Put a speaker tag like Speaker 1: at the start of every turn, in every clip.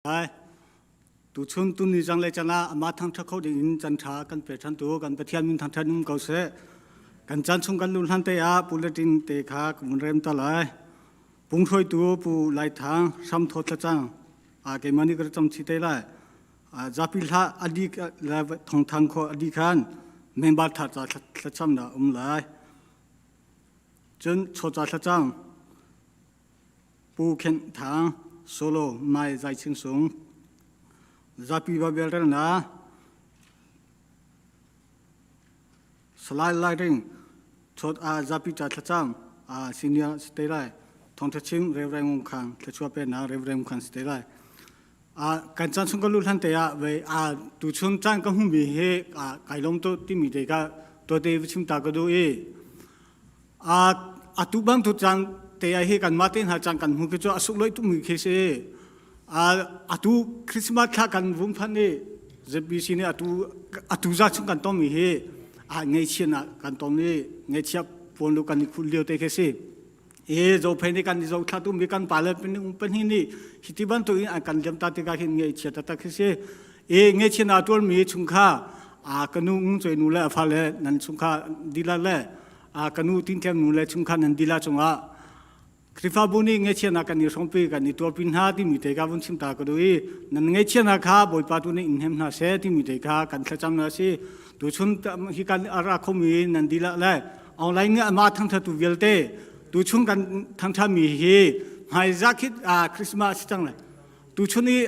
Speaker 1: ตุชนตุนิจังเลยจันนะมาทางทักเขาดินจันทรากันเปิดทันตัวกันเปิดเทียนมินทางทันนุ่งเกาเสกันจันทร์ชงกันลุนทันเตะปุระดินเตะขากุมเริ่มตะไลปุงถอยตัวปูไล่ทางซ้ำทอดจังเกมันนี่ก็จำชิเตไลจับพิลาอดีตแล้วทองทางข้ออดีตขันเมนบาทัดจะจำนะไลจนโชดจังปูเข็นทางโซโลไม่ใจชิงสูงจับพิบาเบลล์นะสไลด์ไลดิ้งชดจับพิจัดจังซีเนียสเตไลทองทัชิมเร็วแรงงคันทัชวาเป็นนะเร็วแรงงคันสเตไลการจันทร์ชงกันลุทันเตะเวตุชนจังก็หุ่มบีเฮไก่ล้มตัวที่มีเด็กตัวเดวิชิมตากระดูตุบังตุจังเตะเฮกันมาเต้นหาจังกันหุ่มก็จะสุกเลยตุ้มเคเซตุคริสต์มาสข้ากันวุ่นพันนี่จะบีสิเนี่ยตุจังกันต้องมีเฮเงยเชียนะกันต้องนี่เงยเชียปนลูกกันคุณเลี้ยวเตะเคเซเราเพนิกันเราถ้าตุ้มมีกันป่าเลยเป็นที่นี่ฮิติบันตัวนี้กันจำตาติกาเห็นเงี้ยเชียตาคือเสียเงี้ยเชียนาตัวมีชุงค่ากันนู้งใจนู้เล่ฟ้าเล่นั่นชุงค่าดีละเล่กันนู้ทิ้งแค่นู้เล่ชุงค่านั่นดีละจุงคริฟ้าบุญเงี้ยเชียนากันนี่สองปีกันนี่ตัวพินหาที่มีเตกาบุญชิมตาก็ดูนั่นเงี้ยเชียนาข้าบ่อยปาตัวนี้อินเฮมนาเสที่มีเตกากันขจำนาเสตัวชุนฮิกันอาราคมีนั่นดีละเล่เอาไรเงี้ยมาทั้งทัตุเวลเตตุชนกันทั้งท่ามีเฮหายจากคิดคริสต์มาสจังเลยตุชนนี่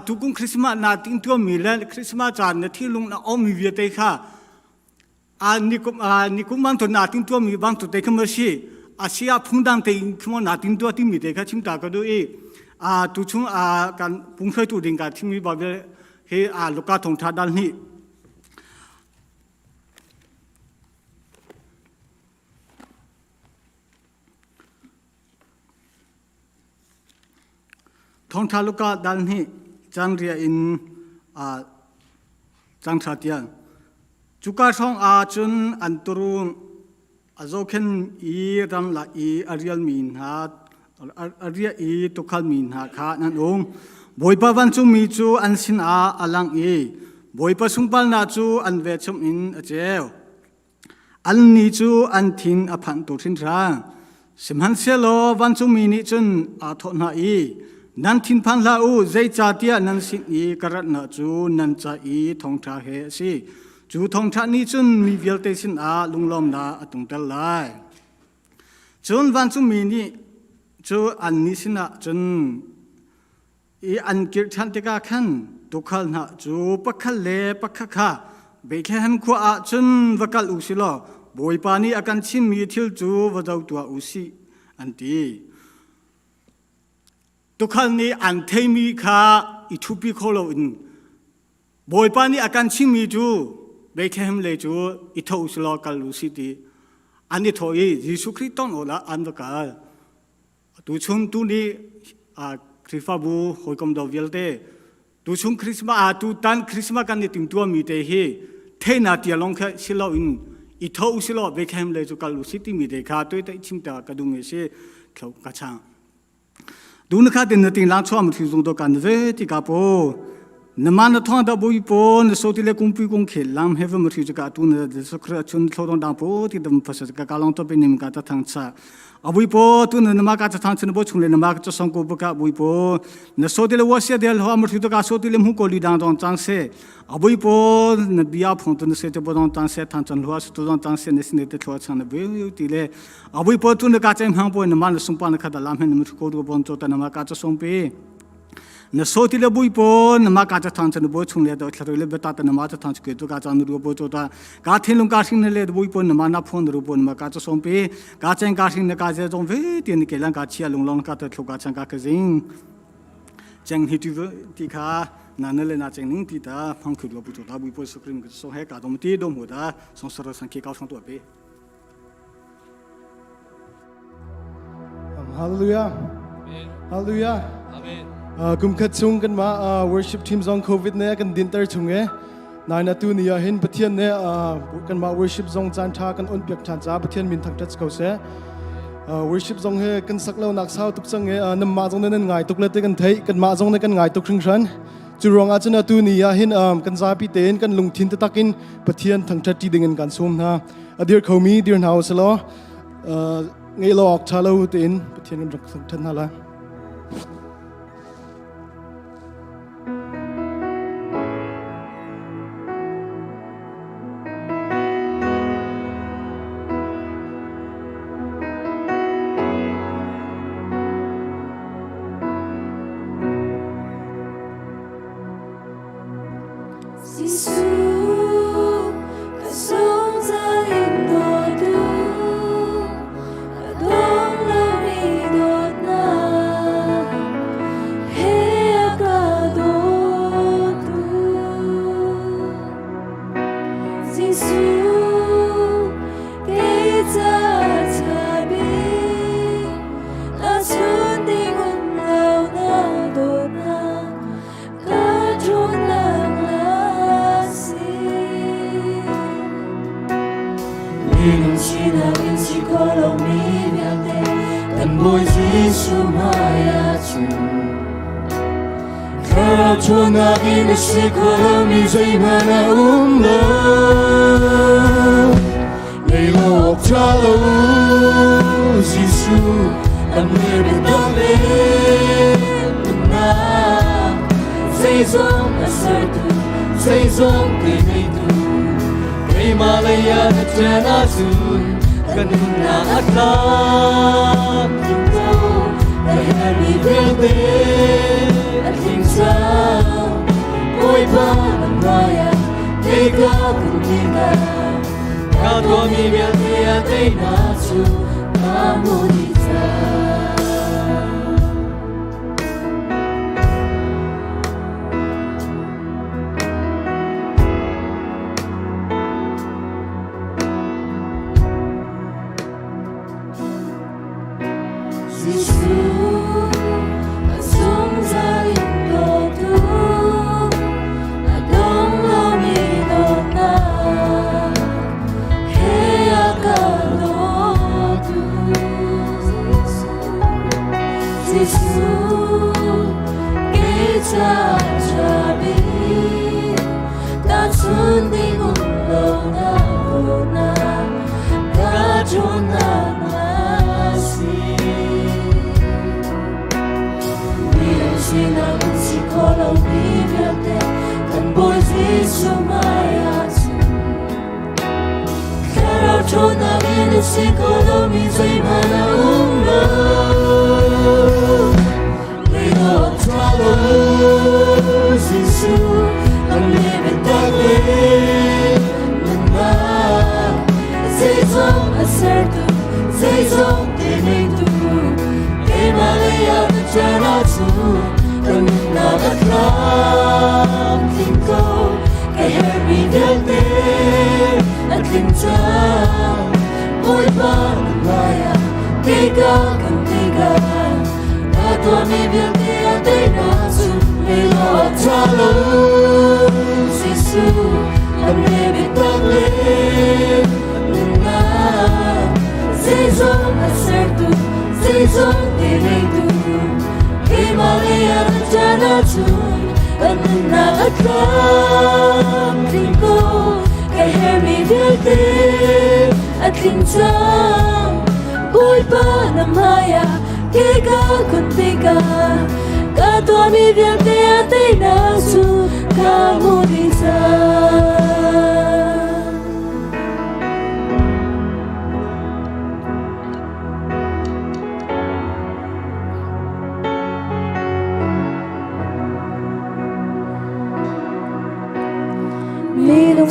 Speaker 1: ตุกุงคริสต์มาสนาติ้งตัวมีแล้วคริสต์มาสจานที่ลุงน่ะมีเวียเตค่ะนิคุมันตัวนาติ้งตัวมีบางตัวเตะมาสิอาเซียพุ่งดังเตะขมันนาติ้งตัวที่มีเตะค่ะชิมตาก็ดูตุชนกันพุ่งเคยตัวดิ่งกันที่มีแบบเฮลูกาทงชาดันนี่ทองทาลุกาดันนี่จังเรียอินจังชาติยันจุกาทองจุนอันตรุงโจเคนรัมลาอาริยลมีนหาอาริยตุคัลมีนหาข้านั่นองบอยปะวันจูมีจูอันสินอลังบอยปะสุงปัลนาจูอันเวชมอินเจลอันนี้จูอันทินอภันตุทินทางสิมหันเซโลวันจูมีนิจุนทอนานันทินพันลาอูใจจ่าเตียนันสินีกระนาจูนันจ่าทองทาเฮสิจูทองทานี้จุนมีเวลเตสินลุงลมนาตุงเตลไลจุนวันจุมีนี่จูอันนี้สินะจุนอันกิรชันติกาขันตุขัลนะจูปักขัลเลปักขะข้าเบคแฮมขวาจุนวักลอุสิโลบอยปานีอาการชิมมีทิลจูวดาวตัวอุสิอันตีทุกคนนี้อันเทมีค่าอิทุปิโคโลอินบอยปานี่อาการชิมีจูเบคแฮมเลจูอิทอุสโลกัลลุสิตีอันนี้ทอยยิสุคริสต์โนละอันตะกาตุชุนตุนี้คริสฟาบูหอยกอมดาวเวลเตตุชุนคริสต์มาตุตันคริสต์มากันนี่ติมตัวมีเตเฮเทนาตีลงแค่สิโลอินอิทอุสโลเบคแฮมเลจูกัลลุสิตีมีเตค่าตัวเตชิมตากระดุมเอเช่เขากระชังดูนักข่าวในที่หลังช่วงมันที่ตรงตัวกันเวทีกับโป้นมันท้องดับบุยโป้นสุดที่เล็กกุมปีกุมเขลังเฮฟมันที่จะกัดตัวเนี่ยเด็กสักครั้งชุนทอดดังโป้ที่ดำภาษาการลงตัวเป็นนิมกัดทั้งชาบุยโป้ตัวเนี่ยนมากัดทั้งชนบุชุนเลยนมากัดส่งกูบุกบุยโป้เนี่ยสุดที่เล็กวัชเดียร์หัวมันที่ตัวกัดสุดที่เล็กมุกอลีดังตอนจังเซ่บุยโป้เนี่ยบิอาพงตัวเนี่ยเสด็จบดอนจังเซ่ทั้งจันหัวสุดตอนจังเซ่เนี่ยสิ่งเด็ดหัวจังเนี่ยบุยที่เล็กบุยโป้ตัวเนี่ยกัดใจหังโป้เนี่ยมันสุนปานกัดลามเห็นมันที่โคตรบอนโจตันเนี่ยมากัดส่งไปเนี่ยสุดที่เล็กบุยโป้เนี่ยมากัดทั้งจันบุชุนเลยตัวที่เล็กเบต้าเนี่ยมาทั้งจักรตัวกัดจันรูปโจตากัดเห็นลุงกัดสิ่งเนี่ยเล็กบุยโป้เนี่ยมานับพงรูปเนี่ยมากัดส่งไปกัดใจกัดสิ่งเนี่ยกัดใจตรงเวทีนี่เกลังกัดเชียลุงลองกัดตัวกัดจังกัดกระจิงจังฮิตที่ข้านั่นเลยนะจังนิ่งที่ตาพังขึ้นลบจุดตาบุยโป้สกรีมก็ส่งให้กัดตรงที่ดมหัวตาส่งสระสังเกตเขาส่งตัวไป
Speaker 2: Hallelujah. Hallelujah. Amen. Kum khatsung kan ma worship team zong covid ne kan dinter chunge nai na tu ni ya hin pathian ne kan ma worship zong chan tha kan on pyak chan cha pathian min thak touch ko se worship zong he kan saklo nak sao tuk chang he nam ma zong nen ngai tuk le te kan thei kan ma zong ne kan ngai tuk thring ran chu rong a chana tu ni ya hin kan za pi ten kan lung thin te takin pathian thang that ti ding kan sum na adir khomi dir nau selo ngei lok chalo ten pathian kan rak than na la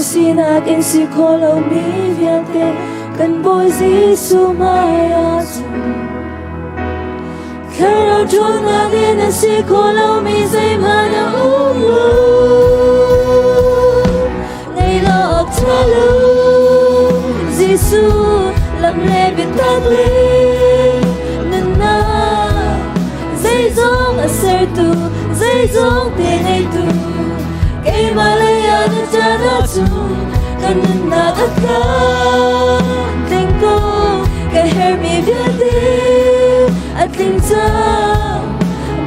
Speaker 3: Sinag in si kolo mi viate kan boy Giêsu mai asu Karo chona din si kolo mi say mana umu Ngay lo chalo Giêsu làm lệ biết tắc lệ Nana dây dòng ở ser tu dây dòng tiền ai tu Kay malaya na janatu Kanina ka Tingko Kay hermi đưa đi at tình cha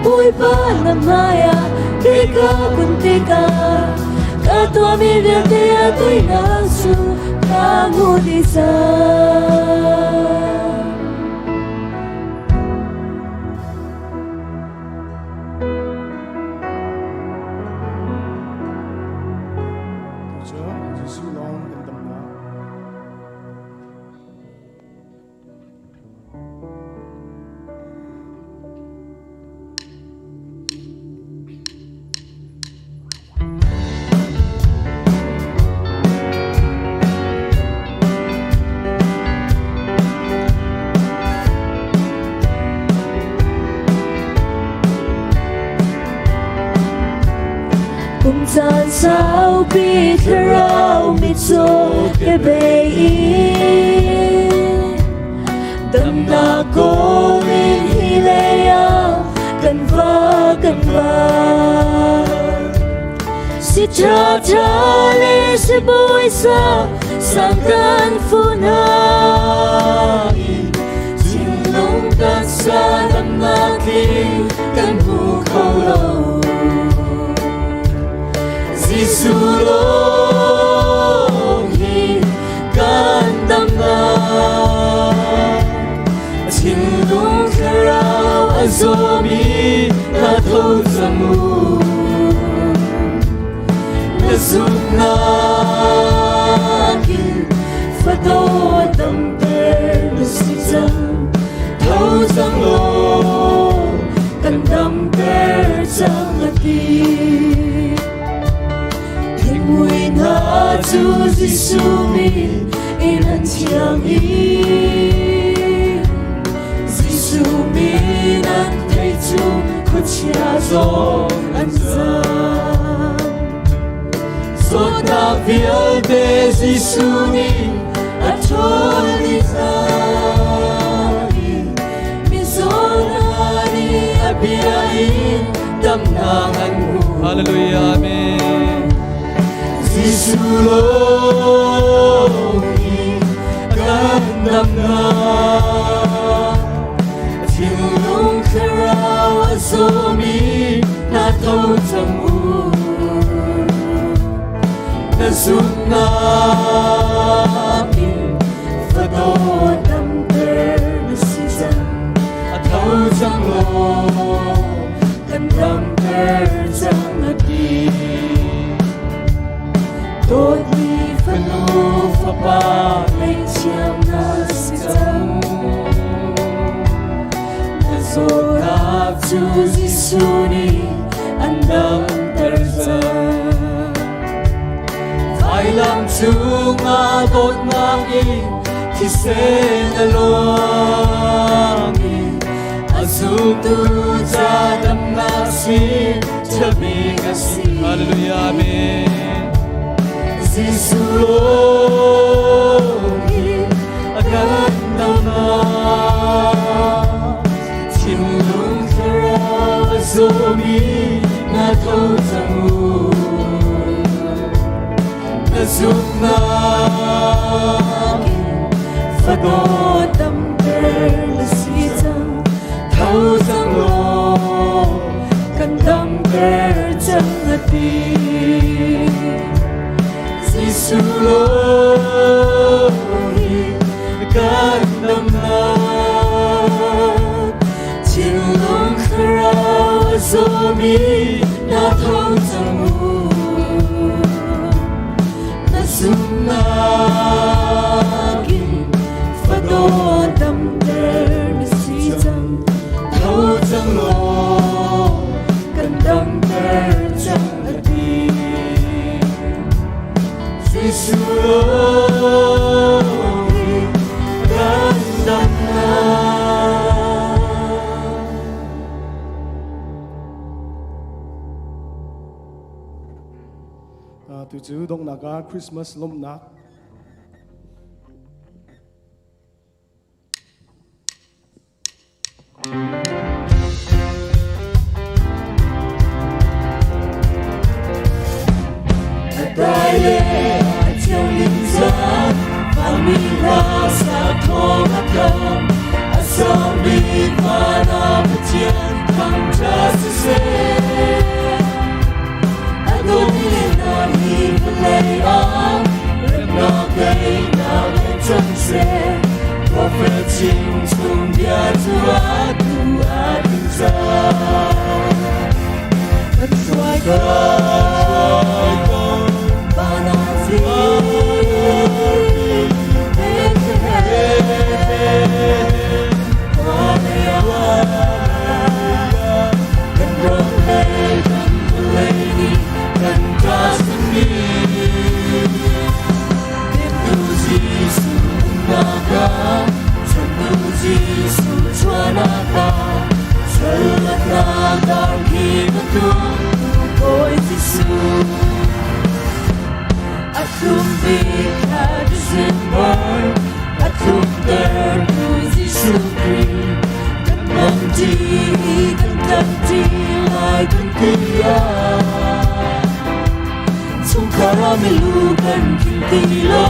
Speaker 3: bui ba nam maya khi ca quân ti ca ca tua mi đưa đi tôi na su ca mu đi xa cùng gian sao bi thao mi cho cái bể tâm ta cố nên hi lệ cần va si cha cha le se bôi sa sang căn phu na xin lung căn sa đam na khi căn phu khâu lâu Giêsu long hi kan dam na chin lung kharao azomi na thâu zamu na zup na ki fato dam ter na si zam thâu zam lo kan dam ter zam ati mùi na chu Giêsu mi ilan chiang Giêsu mi nan thấy chung có chia gió ăn gian gió ta viết để Giêsu mi a trôi đi ra mi gió na đi a bia tâm na ăn
Speaker 4: Hallelujah, amen.
Speaker 3: Giêsu long hi kan dam na thiên lung kharao azomi na thâu zamu na zup na ki fato dam ter na si zam a thâu zam lo kan dam ter zam ati Tôi đi phân lô pha ba lấy chiam na si zam na zo na chu Giêsu ni an dam ter zam phải làm chung a tốt ngang in thì sẽ na lo mi azul tu cha dam na si cha bi ga si
Speaker 4: Hallelujah, amen.
Speaker 3: Giêsu long hi kan dam na thiên lung kharao azomi na thâu zamu na zup na ki fato dam ter na si zam thâu zam lo kan dam ter zam ati Giêsu long hi kan dam na thiên lung kharao azomi na thâu zamu na zup na ki fato dam ter na si zam thâu zam lo kan dam ter zam ati Giêsu long hi kan dam na
Speaker 2: tu chu dong naga Christmas lom nak
Speaker 3: Đại lễ theo linh giá và mi ra xa thô ngắt cầm chinh chung bia tua tua tình sa cần xoay con và na gì Melukan kintilo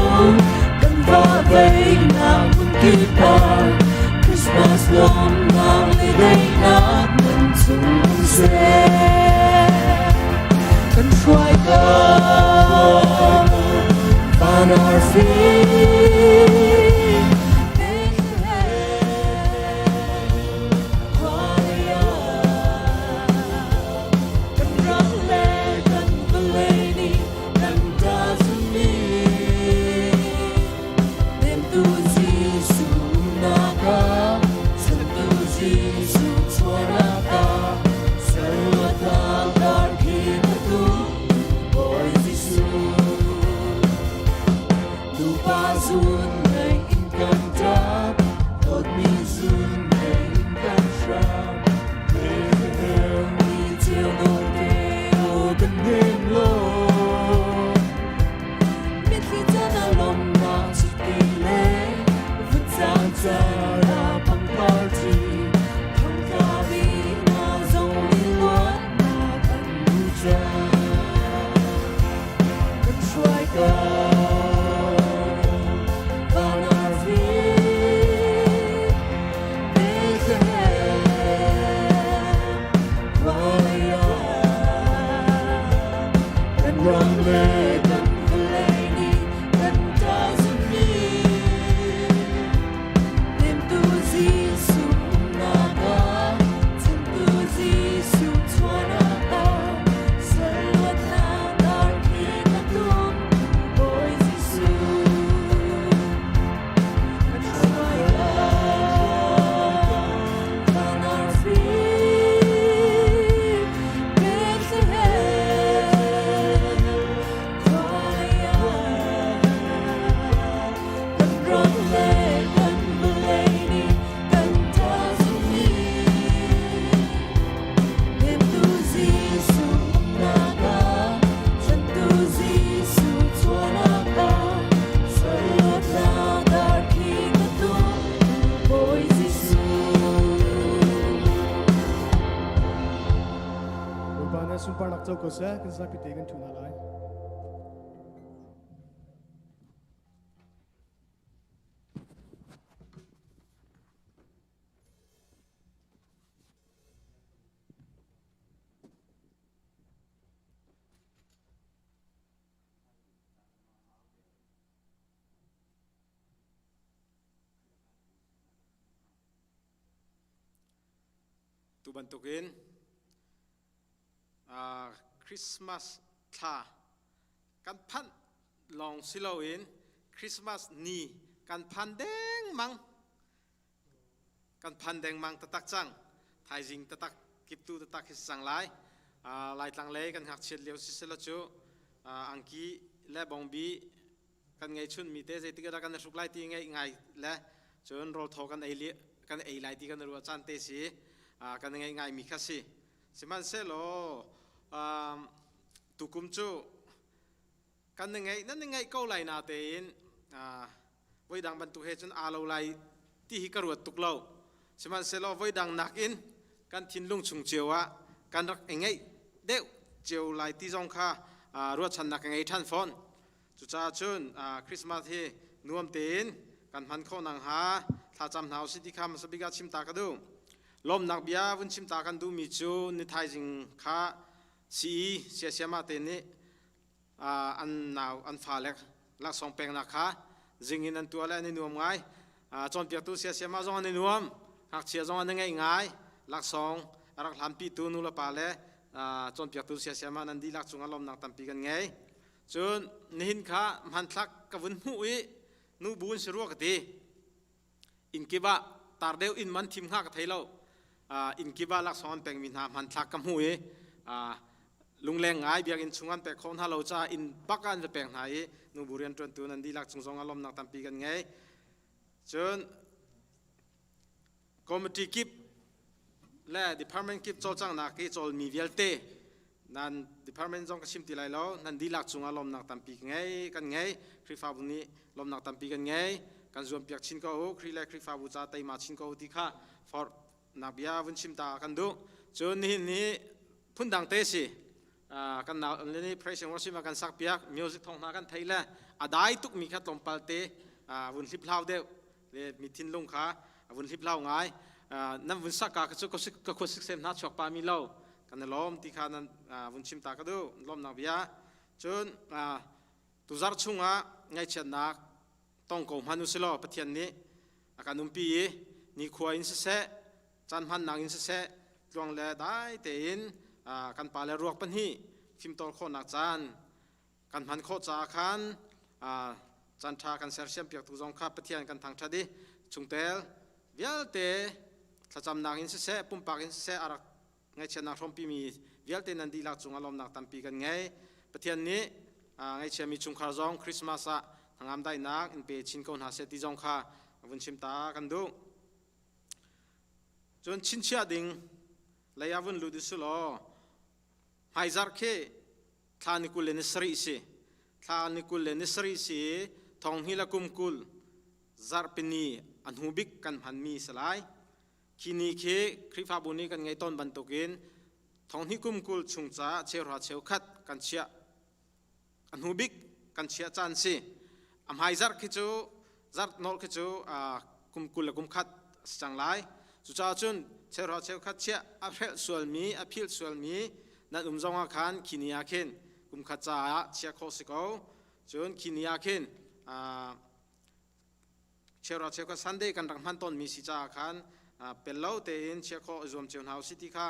Speaker 3: kan bagay na magkita Christmas lom na liday na mansungse kan try ka on our feet
Speaker 2: Sumpa nak châu ko sa kan sa pitigan tuna lai.
Speaker 5: Tu bantukin Christmas tha kan phan long silowin Christmas ni kan phan deng mang tatak chang thai jing tatak kiptu tatak hisang lai lai tlang le kan hak chet leo sisela chu angki le bongbi kan ngai chun mi te je tikara kan suk lai ti ngai le chon rol tho kan ei lai ti kan ru chan te si kan ngai mi khasi siman se lo tukum chu kan ngai ko lai na te in voi dang ban tu he chun alo lai ti hi karuat tuklo siman se lo voi dang nak in kan thin lung chung chewa kan rak engai deu cheu lai ti jong kha ruat chan nak ngai than phone chu cha chun Christmas hi nuam te in kan man kho nang ha tha cham nau si ti kham sabiga chim ta ka du lom nak bia vun chim ta kan du mi chu ni thai jing kha si siama te ni an naw an fa lek lak song peng na kha jingin an tua la ni nuam ngai จนเปียกตัวเสียมาจงอันในนวมหากเสียจงอันง่ายง่ายหลักสองรักหลานปีตัวนูละปาเลจนเปียกตัวเสียมานันดีหลักจงอารมณ์นักตั้มปีกันไงจนนินข้ามันทักกับวันหูอีนูบุญสรัวกตีอินกิบะตาเดียวอินมันทิมข้ากับไทยเราอินกิบะหลักสองแปลงมินหามันทักกับหูอีลุงแรงง่ายเบียกอินชงอันแปลงคนฮาเราจะอินปักกันจะแปลงไหนนูบุเรียนจนตัวนันดีหลักจงอารมณ์นักตั้มปีกันไงจนคอมมิตี้กิบและ department กิบโจจังนักที่โจมีเวลเตนั่น department จงกระชิมตีไรแล้วนั่นดีหลักจงอารมณ์นักตั้มปีกันไงกันไงคริฟาบุนี้ลมนักตั้มปีกันไงกันรวมเปียกชินก็โอ้คริแลคริฟาบุจ้าไตมาชินก็โอ้ที่ข้า for นักบิยาวุนชิมตากันดูจนนี่พุ่นดังเตสิกันนานี่ praise and worship กันสักเปียก music ทองนากันไทยแหละได้ทุกมีแค่ลมปัลเตวุนลิบเล่าเดียวมีทินลงขาวุนลิบเล่าง่ายนั่นวุนสักกาก็คุสิกเซมนัดชกปามีเล่ากันล้อมที่ข้านั้นวุนชิมตาก็ดูล้อมนักบิยาจนตุจาร์ชุงไงเช่นนักต้องโกมฮันุสิโลปะเทียนนี้อาการนุ่มปีนี่ขวาอินเสะจันพันนางอินเสะลวงแลได้เตียนกันปาเลรวกปันฮีฟิมตอลโคนักจันกันพันโคจาคันจันทากันเซอร์เซียมเปียกตุจงข้าปะเทียนกันทางชาดิชุงเตลเวลเตถ้าจำนางอินเสะปุ่มปากอินเสะอารักไงเช่นนักรมปีมีเวลเตนันดีลักจุงอารมณ์นักตัมปีกันไงปะเทียนนี้ไงเช่นมีชุงคาร์จงคริสต์มาสทางอันได้นักอินเปชินคนหาเสติจงข้าวันชิมตากันดูจนชินเชียดิงเลยอาวันลุดิสุโลไฮซาร์เคทานิคุเลนสรีสีทานิคุเลนสรีสีทองฮิลากุมกุลซาร์ปินีอันหูบิกกันพันมีสลายคินีเคคริฟาบุนีกันไงต้นบรรทุกินทองฮิกุมกุลชุงจ้าเชลราเชลขัดกันเชียอันหูบิกกันเชียจันสีอัมไฮซาร์คิจูซาร์นอลคิจูกุมกุลและกุมขัดสังไลสุจาจุนเชลราเชลขัดเชียอภิลส่วนมีอภิลส่วนมีนั่นจงอาคารคินีอาเคนกุมขัดจ้าเชียโคสิโกจุนคินีอาเคนเชลราเชลขัดซันเดย์กันรังพันต้นมีสิจ้าอาคารเป็นเล่าเตนเชียโครวมเจ้าหน้าสิที่ข้า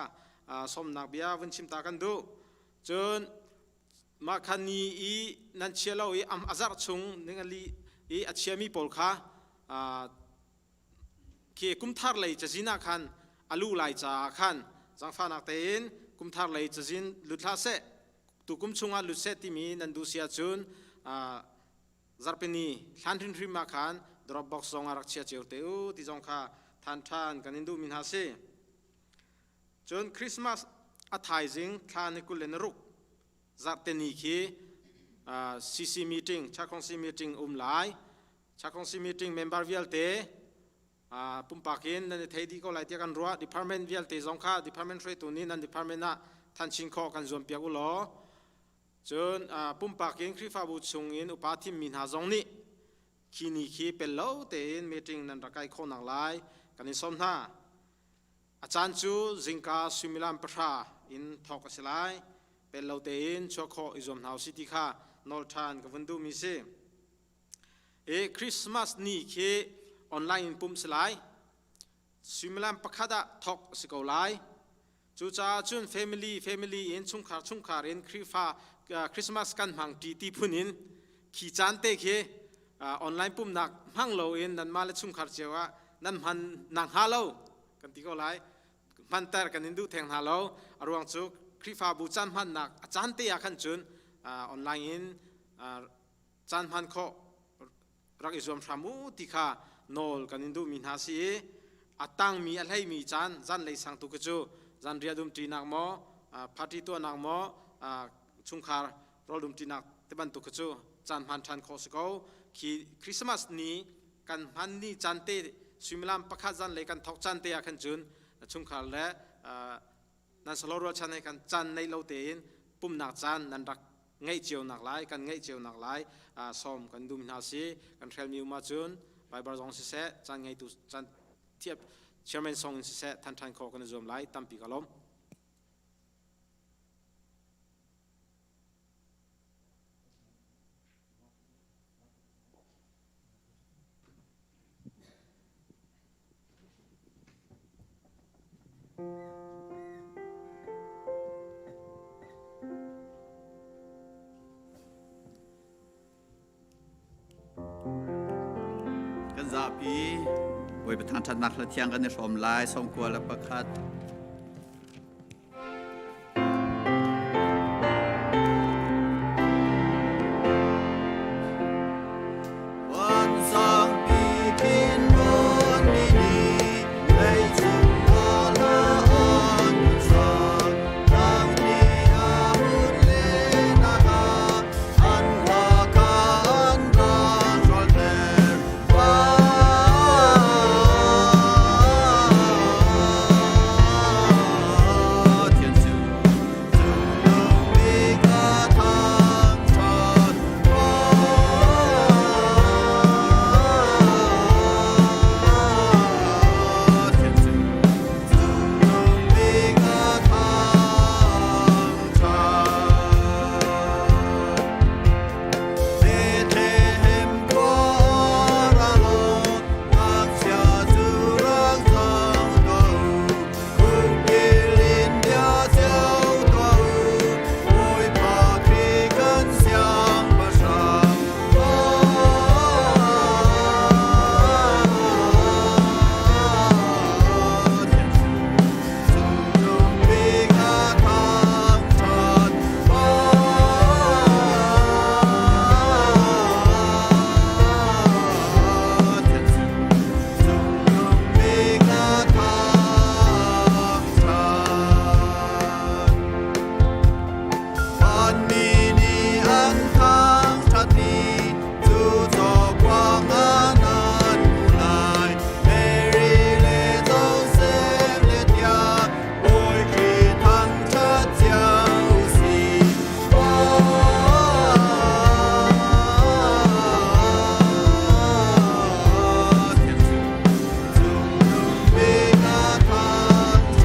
Speaker 5: สมนักเบียวันชิมตากันดูจนมาคันนี้นั่นเชียเล่าอัมอาซาร์ชงนึกลีอัจฉริมีปอลข้าเกี่ยกุมทาร์เลยจะจินาคันอาลูไลจ่าคันจังฟ้านักเตนกุมทาร์เลยจะจินลุดลาเซตุกุมชงอาลุดเซติมีนันดูเสียจุนซาร์เปนีฮันรินริมาคันดรอปบ็อกซ์จงอารักเชียเจียวเตอที่จงข้าท่านกันอินดูมินฮาเซจนคริสต์มาสอัฐายจิงทานนิคุเลนรุกจัดเตนีคีซีมีติ้งชักของซีมีติ้งไลชักของซีมีติ้งเมมเบอร์วิลเตปุ่มปากินนั่นเทดีก็ไล่เตียกันรัวดีพาร์ตเมนต์วิลเตจงข้าดีพาร์ตเมนต์ช่วยตัวนี้นั่นดีพาร์ตเมนต์น่ะท่านชิงข้อกันจนเปียกุลอจนปุ่มปากินคริฟาบุชงอินอุปาทิมมินฮาจงนี้คีนีคีเป็นเล่าเตนมีติ้งนั่นรักไอโคนักไลกันin somna ajan chu zingka sumilam pra in thok asilai pelotein chokho izom now city kha nolthan gavundu mi se christmas ni khe online pum silai sumilam pakhada thok sikolai chu cha chun family in chungkhar in krifa christmas kan mang ti phunin khi chante khe online pum nak manglo in nan male chungkhar chewaนั่นมันนางฮาโลกันที่ก็ไล่มันแต่กันนินดูแทงฮาโลอารวงจุกคริฟาบูจันมันนักอาจารย์เตียขันจุนออนไลน์จันมันโครักอิสวมชามูติคาโนลกันนินดูมินฮาซีอัตังมีอะไรมีจันเลยสังตุกจูจันเรียดุมตีนักโมพาร์ตี้ตัวนักโมชุงคาร์รอดุมตีนักเตบันตุกจูจันมันทันโคสโกคีคริสต์มาสนี้กันมันนี่จันเตสุมิลามประคาจันเลยกันทอกจันเตียขันจุนชุงขารและนันสโลรัวชันให้กันจันในเราเตียนปุ่มหนักจันนันรักง่ายเจียวหนักหลายกันง่ายเจียวหนักหลายซ้อมกันดูมินาซีกันเทรลมิวมาจุนไปบาร์จงสิเซจันง่ายตุจันเทียบเชื่อมันทรงสิเซทันโคกันจมไหลตั้มปีกลม
Speaker 6: กันจะพีไว้ประทานทันนักละเทียงกันในสมลายสมควรและประคัดวันสองปีกินบนมินีให้จุงอาลาอ่อนสองดังนี้อาบุญเลนาคาอันลากาอันรางรอนเดว่าเทียนจูจูลงมีกาทางชอนว่า 天主，主用你个堂唱，你听过了喽？当下主让上道，不给领了就道，会怕皮跟想不上我。天主，主用你个堂唱吧。天主，主用你个堂唱。安米尼安康查蒂，主作光安安无赖，每日列走sem列条，为其堂查教习。天主，主用你个堂唱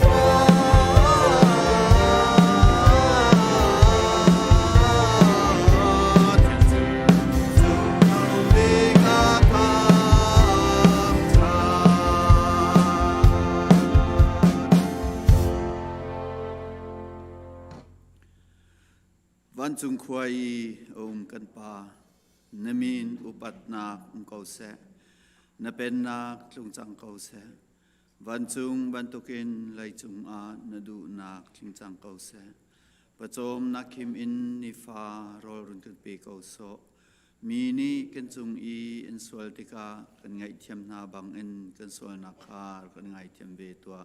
Speaker 6: 吧。天主，主用你个堂唱。วันจุงควายกันปานมินอุปัตนาเกาเสนเป็นนาลุงจังเกาเสวันจุงวันตุกินไลจุงอานดูนาลุงจังเกาเสประจมนักคิมอินนิฟารอรุนกันปีเกาโซมีนี่กันจุงอีอินสวลติกากันไงเทียมนาบังอินกันสวลนักคาร์กันไงเทียมเบตัว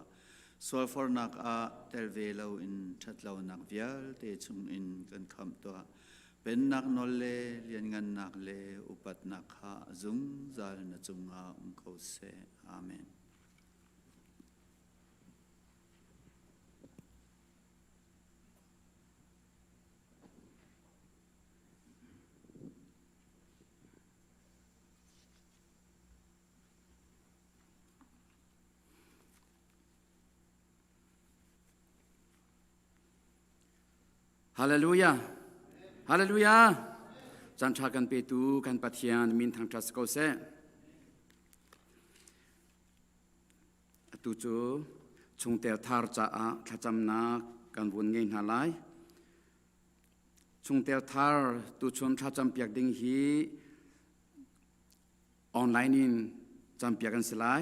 Speaker 6: สวลฟอร์นักอาเตลเวลาอินชัดเลานักเวียลเตจุงอินกันคำตัวเป็นนักนอลเลเรียนงานนักเลอุปัตนักฮาจุงจัลนจุงอาเกาเสอาเมน
Speaker 7: ฮาเลลูยา ฮาเลลูยา จันทรากันเปตูกันปะเทียนมินทางทรัสโกเซตูจูชงเตลทาร์จ้าขจำนากันวนเงินหาไลชงเตลทาร์ตูชนขจำเปียกดิ่งฮีออนไลน์นินจำเปียกกันสลาย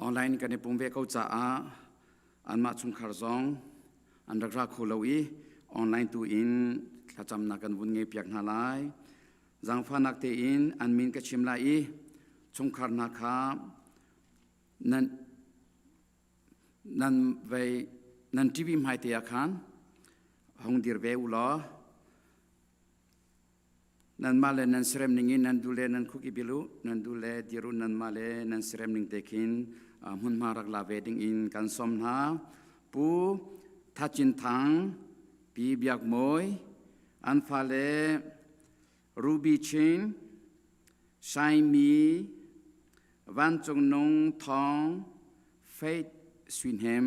Speaker 7: ออนไลน์กันในปุ่มเวกเอาจ้าอันมาชงคาร์ซองอันรักรักคู่เราอีออนไลน์ตัวอินขจำนักกันวุ่นเงียบอยากหาไลจังฟ้านักเตอินอันมินกชิมไลอีชงคาร์นักขานั่นไว้นั่นทีวีไม่เตียขันห้องดีร์เวอุลอนั่นมาเลนั่นเสรมนิงินนั่นดูแลนั่นคุกิบิลุนั่นดูแลดิรุนั่นมาเลนั่นเสรมนิงเตคินหุ่นมารักลาเวดิงอินกันสมนาปูทัจินทังปีเบียกมวยอันฟาเลรูบีชินไซมีวันจงนงทองเฟธสวินแฮม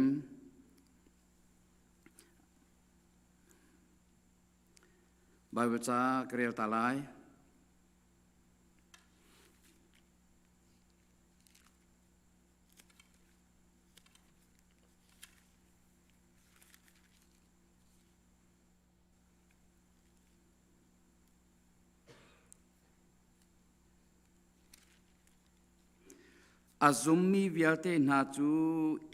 Speaker 7: บายวิจาเกลียวตาลาย พ azum mi vialte na chu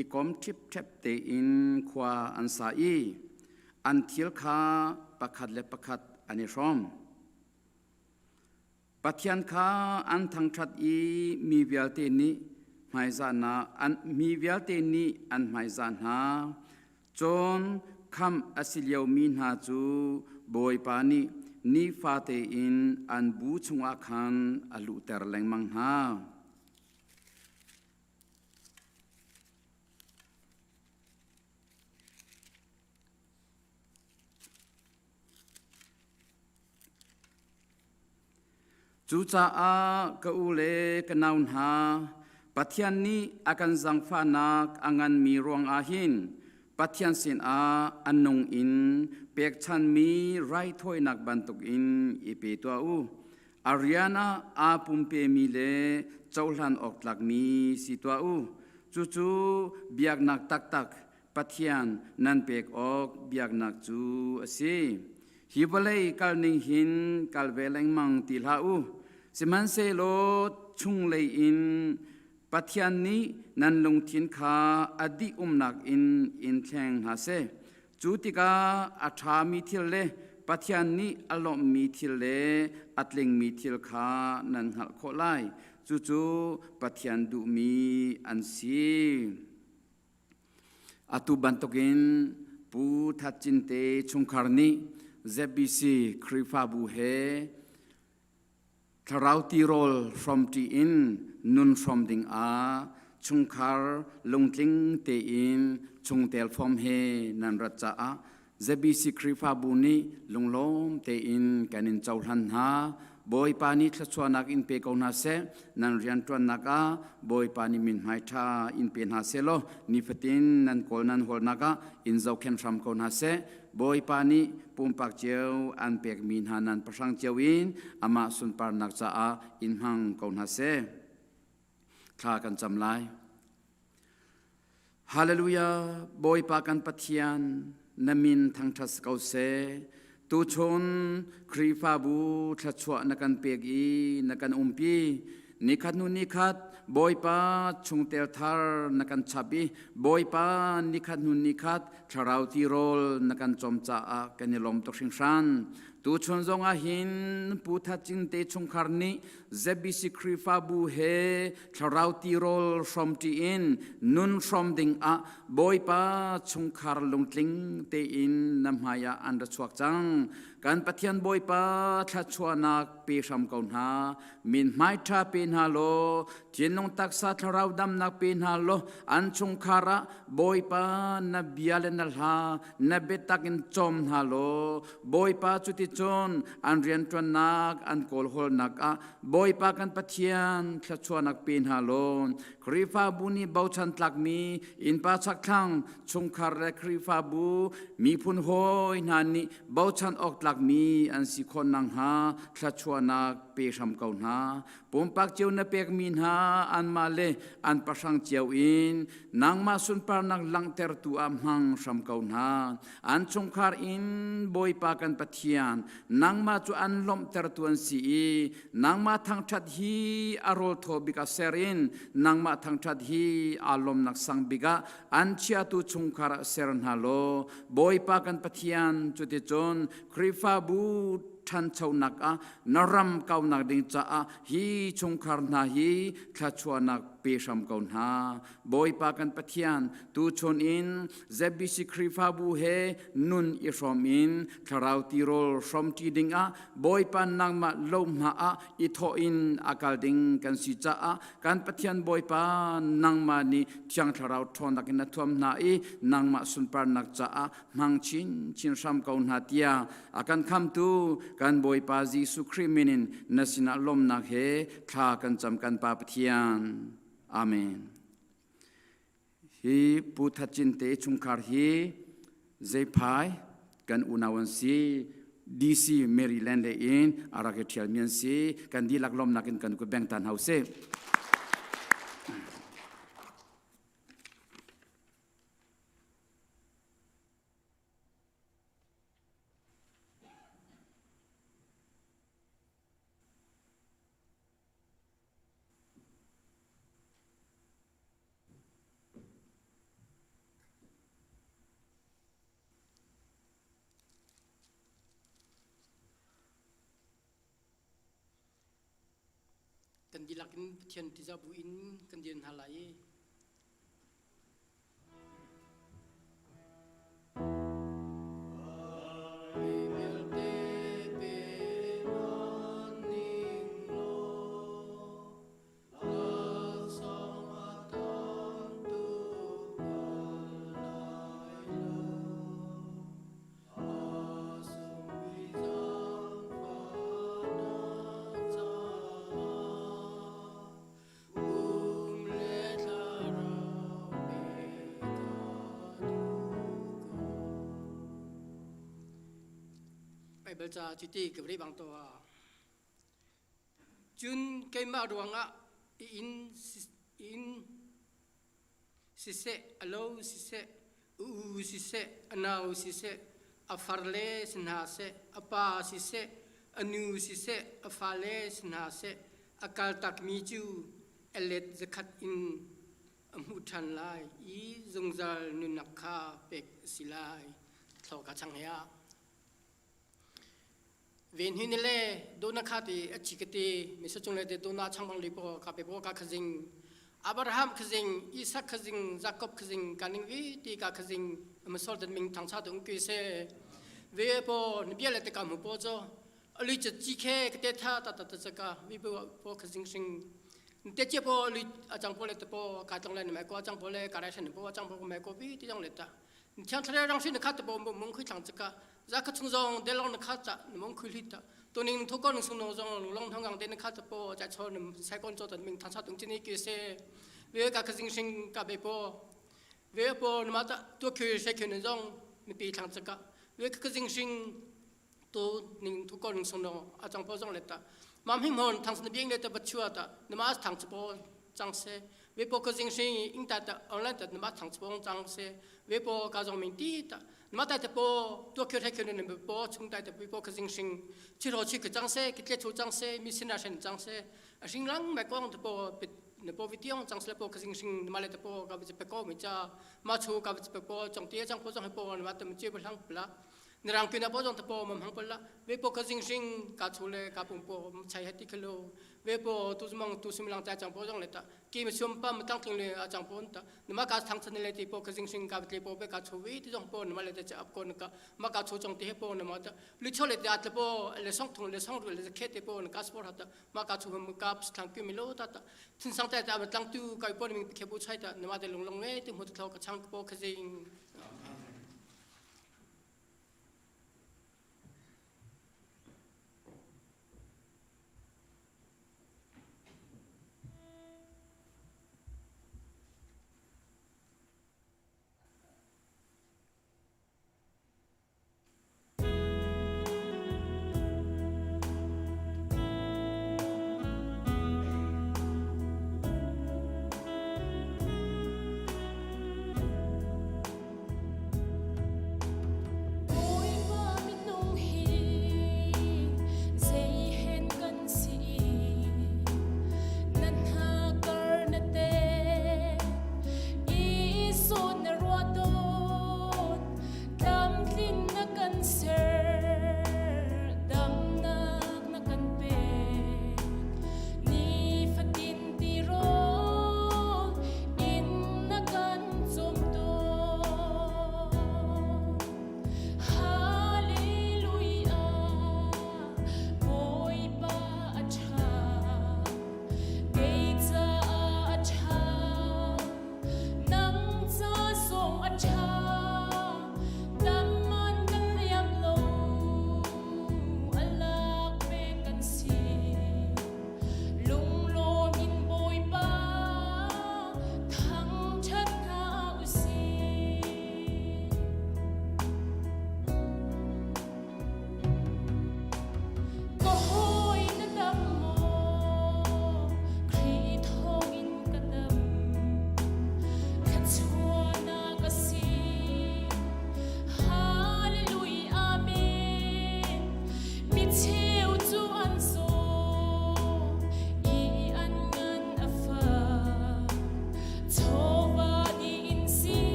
Speaker 7: ikom trip thep te in khwa an sa i an thil kha pakhat le pakhat ani rom pathian kha an thang that i mi vialte ni mai za na an mi vialte ni an mai za na chon kham asiliau mi na chu boi pani ni fa te in an bu chunga khan alu ter leng mang ha chu cha a ka u le ka naun ha pathian ni akan zang fa nak angan mi rong a hin pathian sin a anung in pek chan mi rai thoi nak bantuk in ipe to u ariana a pumpe mi le chaulan ok tlak mi si to u chu chu biak nak tak tak pathian nan pek ok biak nak chu ase hi balai kal ning hin kal veleng mang til ha u siman se lo chung lei in pathian ni nan lung thin kha adi nak in thleng ha se chutika atha mi thil le pathian ni alom mi thil le atling mi thil kha nan hal kho lai chu chu pathian du mi an si atu bantokin pu thachin te chungkharni zbc krifa bu he Tharauti roll from the in nun from ding a chungkhar lungtling te in chungtel from he nan racha a zbc krifa buni lunglom te in kanin chauhan ha boy pani thachwanak in pe kauna se nan rian twan naka boy pani min mai tha in pen ha se lo ni fatin nan kol nan hol naka in zau khen from kauna se boy pani pumpak cheu an pek min hanan pasang cheuin ama sun par nak cha a in hang kauna se kha kan chamlai hallelujah boy pa kan pathian namin thang thas kau se tu chon krifa bu thachwa nakan pegi nakan umpi nikhat nu nikhat boy pa chungtel thar nakan chabi boy pa nikhat nu nikhat tharauti rol nakan chomcha a kanilom to singsan tu chon zonga hin putha chingte chungkharni zbc krifa bu he tharauti rol from ti in nun from ding a boy pa chungkhar lungtling te in namhaya anda chuak chang kan pathian boy pa thachwanak pe ram kaun ha min mai tha pen ha lo chinong taksa tharau dam nak pen ha lo an chungkhara boy pa na bialenal ha na betakin chom ha lo boy pa chuti chon an rian twan nak an kol hol nak a boy pa kan pathian thachwanak pen ha lo krifa buni bauchan tlak mi in pa chak thang chungkhar re krifa bu mi phun hoi nani bauchan ok tlak mi an si khon nang ha thachwanak pe ram kaun ha pompak cheu na pek min ha an ma le an pasang cheu in nang ma sun par nak lang ter tu am hang ram kaun ha an chungkhar in boy pa kan pathian nang ma chu an lom ter tu an si nang ma thang that hi arol tho bika serin nang ma thang that hi alom nak sang biga an chia tu chungkhar seran halo boy pa kan pathian chu te chon krifa bu than chau nak a naram kau nak ding cha a hi chungkhar na hi thachwa nak pe ram kaun ha boy pa kan pathian tu chon in zbc krifa bu he nun i from in tharauti rol from ti ding a boy pa nang ma lom ha a i tho in akal ding kan si cha a kan pathian boy pa nang ma ni thiang tharau thon nak na thom na i nang ma sun par nak cha a mang chin ram kaun ha tia akan kham tu kan boy pa jisu kriminin nasina lom nak he tha kan cham kan pa pathian amen hi puthachin te chungkhar hi zephai kan unawan si dc maryland in arakethial mian si kan dilak lom nakin kan ku bengtan house
Speaker 8: kan dilakin thian tizabu in kan din halai Bible cha chuti kebri bang to chun ke ma ruanga in sise alo sise u sise anau sise afarle sinase apa sise anu sise afale sinase akal takmi chu elet zakat in amutan lai I zungzal nunakha pek silai thoka changhya Ven hinile dona khati achikati misachungle de dona changbang lipo kapepo ka khazing Abraham khazing Isaac khazing Jacob khazing kaningwi ti ka khazing masol den ming thangcha dong ki se ve po nibiale te ka mu po jo ali che chikhe kete tha ta ta chaka vi po khazing sing te che po li achang po le te po ka tong le me ko achang po le ka ra shen po achang po me ko vi ti jong le ta chang thare rang shin khat po mong khu chang chaka Zaka chung de long khat cha mong khu lita to ning tho kon sung no jong long thang gang de khat po cha chon sai kon cho tan ming thang cha tung chini ki se ve ka khazing sing ka be po ve po ma ta to khyu se khyu jong mi pi thang chaka ve ka khazing sing to ning tho kon sung no a chang po jong leta mam him hon thang san bieng le ta bachua ta nama thang po chang se ve po khazing sing ing ta ta online ta nama thang po chang se ve po ka jong ming ti ta mà tại tập bộ tôi kêu thay kêu nên bộ chúng ta tập bộ cái sinh chỉ rồi chỉ cái trang xe cái chế chủ trang xe mi xin ra sen trang xe sinh lăng mà con tập bộ bộ video trang xe bộ cái sinh mà lại tập bộ cái tập bộ mình cha mà chú cái tập bộ trong tiết trang bộ trong bộ mà tập chế bộ lăng bla nang kina po trong tập bộ mà hang bla về bộ cái sinh cái chú lệ cái bộ chạy hết cái lô về bộ tu mong tu sim lang trong bộ trong lệ ta khi mà xung pa mà tăng tiếng lệ trong bộ ta mà cái thằng chân lệ thì bộ cái sinh cái lệ bộ về cái chú vi trong bộ mà lệ ta áp con cái mà cái chú trong tiết bộ mà ta lịch cho lệ ta tập bộ lệ song thùng lệ song lệ cái tiết bộ cái sport hata mà cái chú mà cái thằng kia mình lô ta thằng sang ta mà tăng tu cái bộ mình cái bộ chạy ta mà ta lung lung nghe thì một thằng cái thằng bộ cái sinh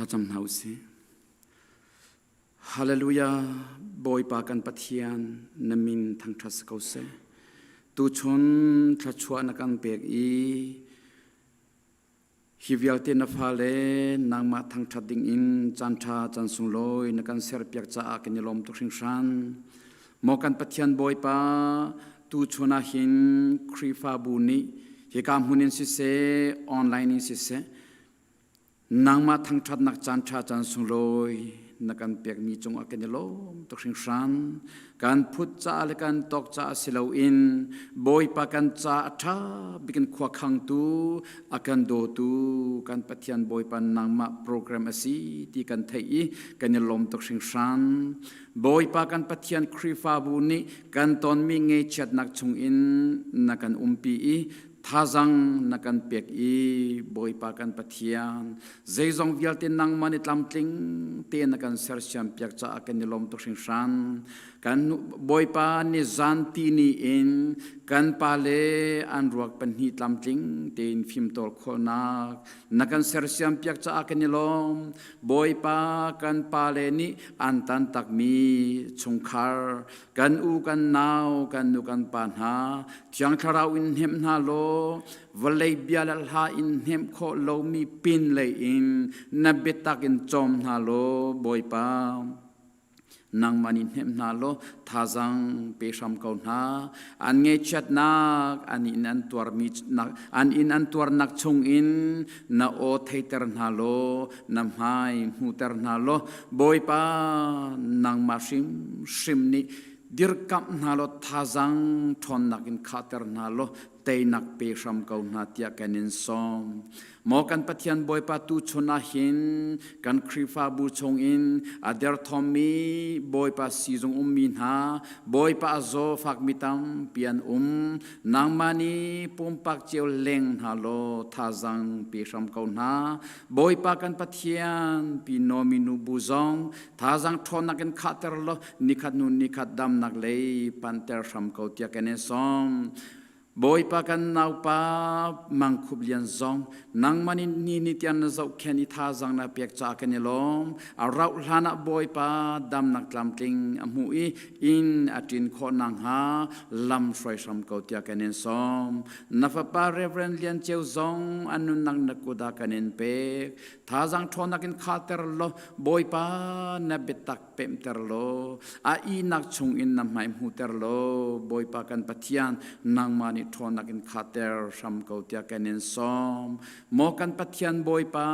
Speaker 7: ถ้าจำเนาสิฮาเลลูยาบอยปากันปะเทียนนมินทางทัศกเสตูชนทัชวนักันเปียกอีฮิวิลเตนฟาเลนางมาทางทัดดิงอินจันทาจันสุงลอยนักันเสรเปียกจ้ากันยลมตุกสิงชันมอกันปะเทียนบอยปาตูชนาหินครีฟาบูนีเฮกามหุนินสิเซออนไลน์นินสิเซนางมาทางทัดนักจันทาจันสุงลอยนักันเปียกมีจงอากันยลมตุกสิงชันการพุทธะและการตอกจ้าสิลาอินบอยปากันจ้าท่าบิกันขวาขังตูอากันโดตูการปฏิญาณบอยปานนางมาโปรแกรมอสีที่กันไทยกันยลมตุกสิงชันบอยปากันปฏิญาณครีฟาบุนีกันตอนมีเงยชัดนักชงอินนักันปีท่าจังนักันเปียกอีบอยปากันปฏิญาณใจจงวิลเตนนางมันตลำติงเตนักันเสรเชียมเปียกจ้ากันยลมตุกสิงชันกันบอยปานิจันตีนีอินกันปาเลอันรักเป็นหิตลำติงเตนฟิมตอลโคนักันเสรเชียมเปียกจ้ากันยลมบอยปากันปาเลนีอันตันตักมีชงคาร์กันอูกันนาวกันนูกันปานหาเทียงทาราวินเฮมนาโลวลัยเบียลลาอินเฮมโคโลมีปินเลยอินนับเบตักอินจอมนาโลบอยปานางมันินเฮมนาโลท่าจังเปชามเขานาอันเงชัดนักอันอินอันตัวมีนักอันอินอันตัวนักชงอินนาโอเทเตอร์นาโลนำให้มูเตอร์นาโลบอยปานางมาชิมนี่ดิรกับนาโลท่าจังทอนนักอินคาเตอร์นาโลเตนักเปชามเขานาเตียกันอินซอมมอกันปฏิญาณบอยปาตูชนาหินกันครีฟาบูชงอินอเดอร์ทอมมีบอยปาซีจงมินหาบอยปาโซฟักมิตัมเปียนนางมานีปุ่มปักเจียวเล็งฮัลโลท่าจังเปียชมเขานาบอยปากันปฏิญาณปีโนมินูบูจงท่าจังทอนนักกันขัดเตอร์โลนิคัดนูนิคัดดำนักเลยปันเตอร์ชมเขาเตียกันเนซอมบอยปากันนาวปามังคุบเลียนซองนางมันนี่นิตยันจะแค่นิท่าจังนาเปียกจากกันยลมอาเราหานะบอยปาดำนักลำติงอมุยอินอาจินขอนางหาลำสวยสมเกาตียกันเนซอมนับปาเรเวรนเลียนเจียวซองอันนุนังนักกุดากันเนเปกท่าจังทอนักินขาเตอร์โลบอยปาเนเบตักเปมเตอร์โลอาอีนักชงอินนำให้มูเตอร์โลบอยปากันปฏิญาณนางมันทอนักินขาเตอร์สมเกาตียกันเนซอมมอกันปฏิญาณบอยปา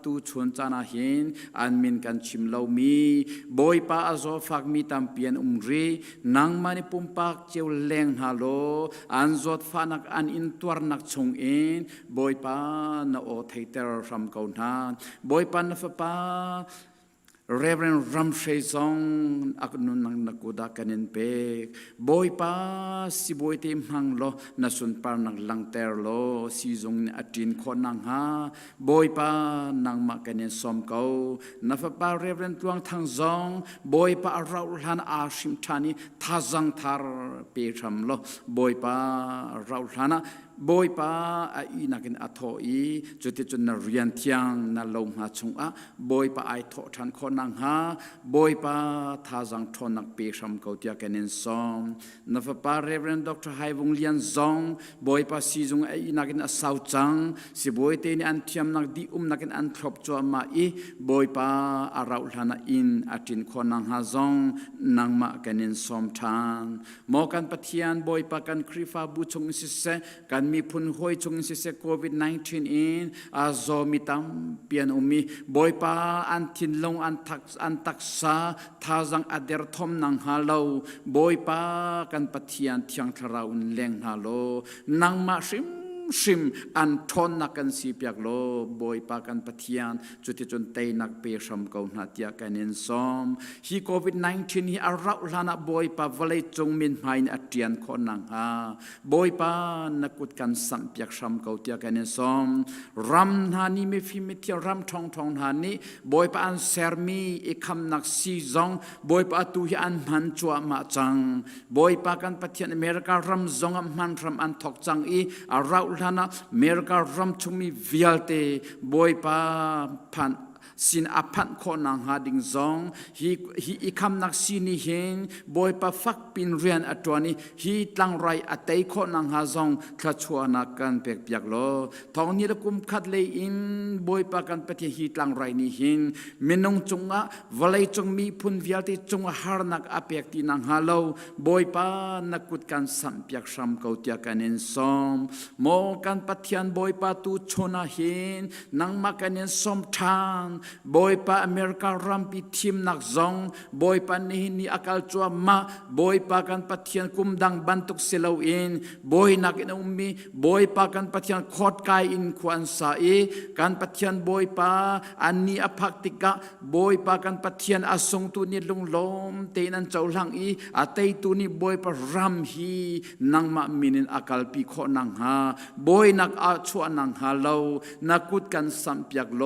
Speaker 7: ตูชวนจานาหินอันมินกันชิมเลามีบอยปาอาโซฟักมีตัมเปียนรีนางมันปุ่มปักเจียวแรงฮัลโลอันจดฟานักอันอินตัวนักชงอินบอยปานาโอเทเตอร์สมเกานาบอยปานาฟปาเรเวนรัมเชซองอักนุนังนักกุดากันเนเปกบอยปาสิบอยเตมังโลนัสุนปานักลังเตอร์โลซีจงอจินขอนังหาบอยปานังมากันเนสมเกานัฟปาเรเวนตวงทางซองบอยปาเราลันอาชิมทานีท่าจังทาร์เปชัมโลบอยปาเราลันบอยปาอีนักนอัทโอีจุดที่จุดนาเรียนเทียงนาลงหาชงอะบอยปาไอทอทันคนนังหาบอยปาท่าจังทอนักเปรมเกาตียกันเนซอมนับปาเรเวนด็อกเตอร์ไฮวงเลียนซองบอยปาซีจงไอนักนสาวจังสิบอยเตนอันเทียมนักดีนักนอันทรบจัวมาอีบอยปาอาราอุลานาอินอาจินคนนังหาซองนังมากันเนซอมทานมอกันปฏิญาณบอยปากันครีฟาบุชงสิเซกันมีพุนหอยชงสิเซโควิด-19อินอาโซมิตัมเปียนมีบอยปาอันทินลงอันตักษาท่าจังอเดรทอมนังฮาโลบอยปากันปฏิญาณเทียงทราอุนเลงฮาโลนังมาชิมอันทอนนักกันสีเปียกโลบอยปากันปฏิญาณจุดที่จนเตนักเปรมเกาหนาเตียกันเนซอมฮีโควิด-19ฮีอาราลานะบอยปาเวลจงมินไฮนอเตียนคนนังฮาบอยปานักกุดกันสัมเปียกชมเกาเตียกันเนซอมรัมนานีไม่ฟิมิเทียรัมทองนานีบอยปาอันเซอร์มีอีคำนักซีจงบอยปาตุฮีอันมันจัวมาจังบอยปากันปฏิญาณอเมริการัมจงมันรัมอันทอกจังอีอาราลานะเมริการัมชุมีวิลเตบอยปาพัน สินอภันโคนางหาดิงซองฮีอีคำนักสินิเฮนบอยปะฟักปินเรียนอัตวนี้ฮีตั้งไรอัตย์โคนางหาซองขชัวนักกันเปียกเปียกโลทองนี้ละกุมขัดเลยอินบอยปะกันปฏิฮีตั้งไรนี่เฮนเมนงจงอะวลัยจงมีพุนวิลติจงหานักอเปียกตีนางฮาโลบอยปะนักกุดกันสัมเปียกสัมเกาเตียกันเอนซอมโมกันปฏิยันบอยปะตูชนาเฮนนางมากันเอนซอมทางบอยปะอเมริการัมปีทีมนักซองบอยปะนี่นี่อากาลจัวมาบอยปะกันปฏิยันกุมดังบันทุกเซลาอินบอยนักอินอุมีบอยปะกันปฏิยันขอดกายอินควันสาเอกันปฏิยันบอยปะอันนี้อภักติกะบอยปะกันปฏิยันอาสงตุนิลุงลมเตนันเจ้าหลังอีอาเตตุนิบอยปะรัมฮีนางมามินินอากาลปีขอนางฮาบอยนักอาชัวนางฮาเลานักกุดกันสัมเปียกโล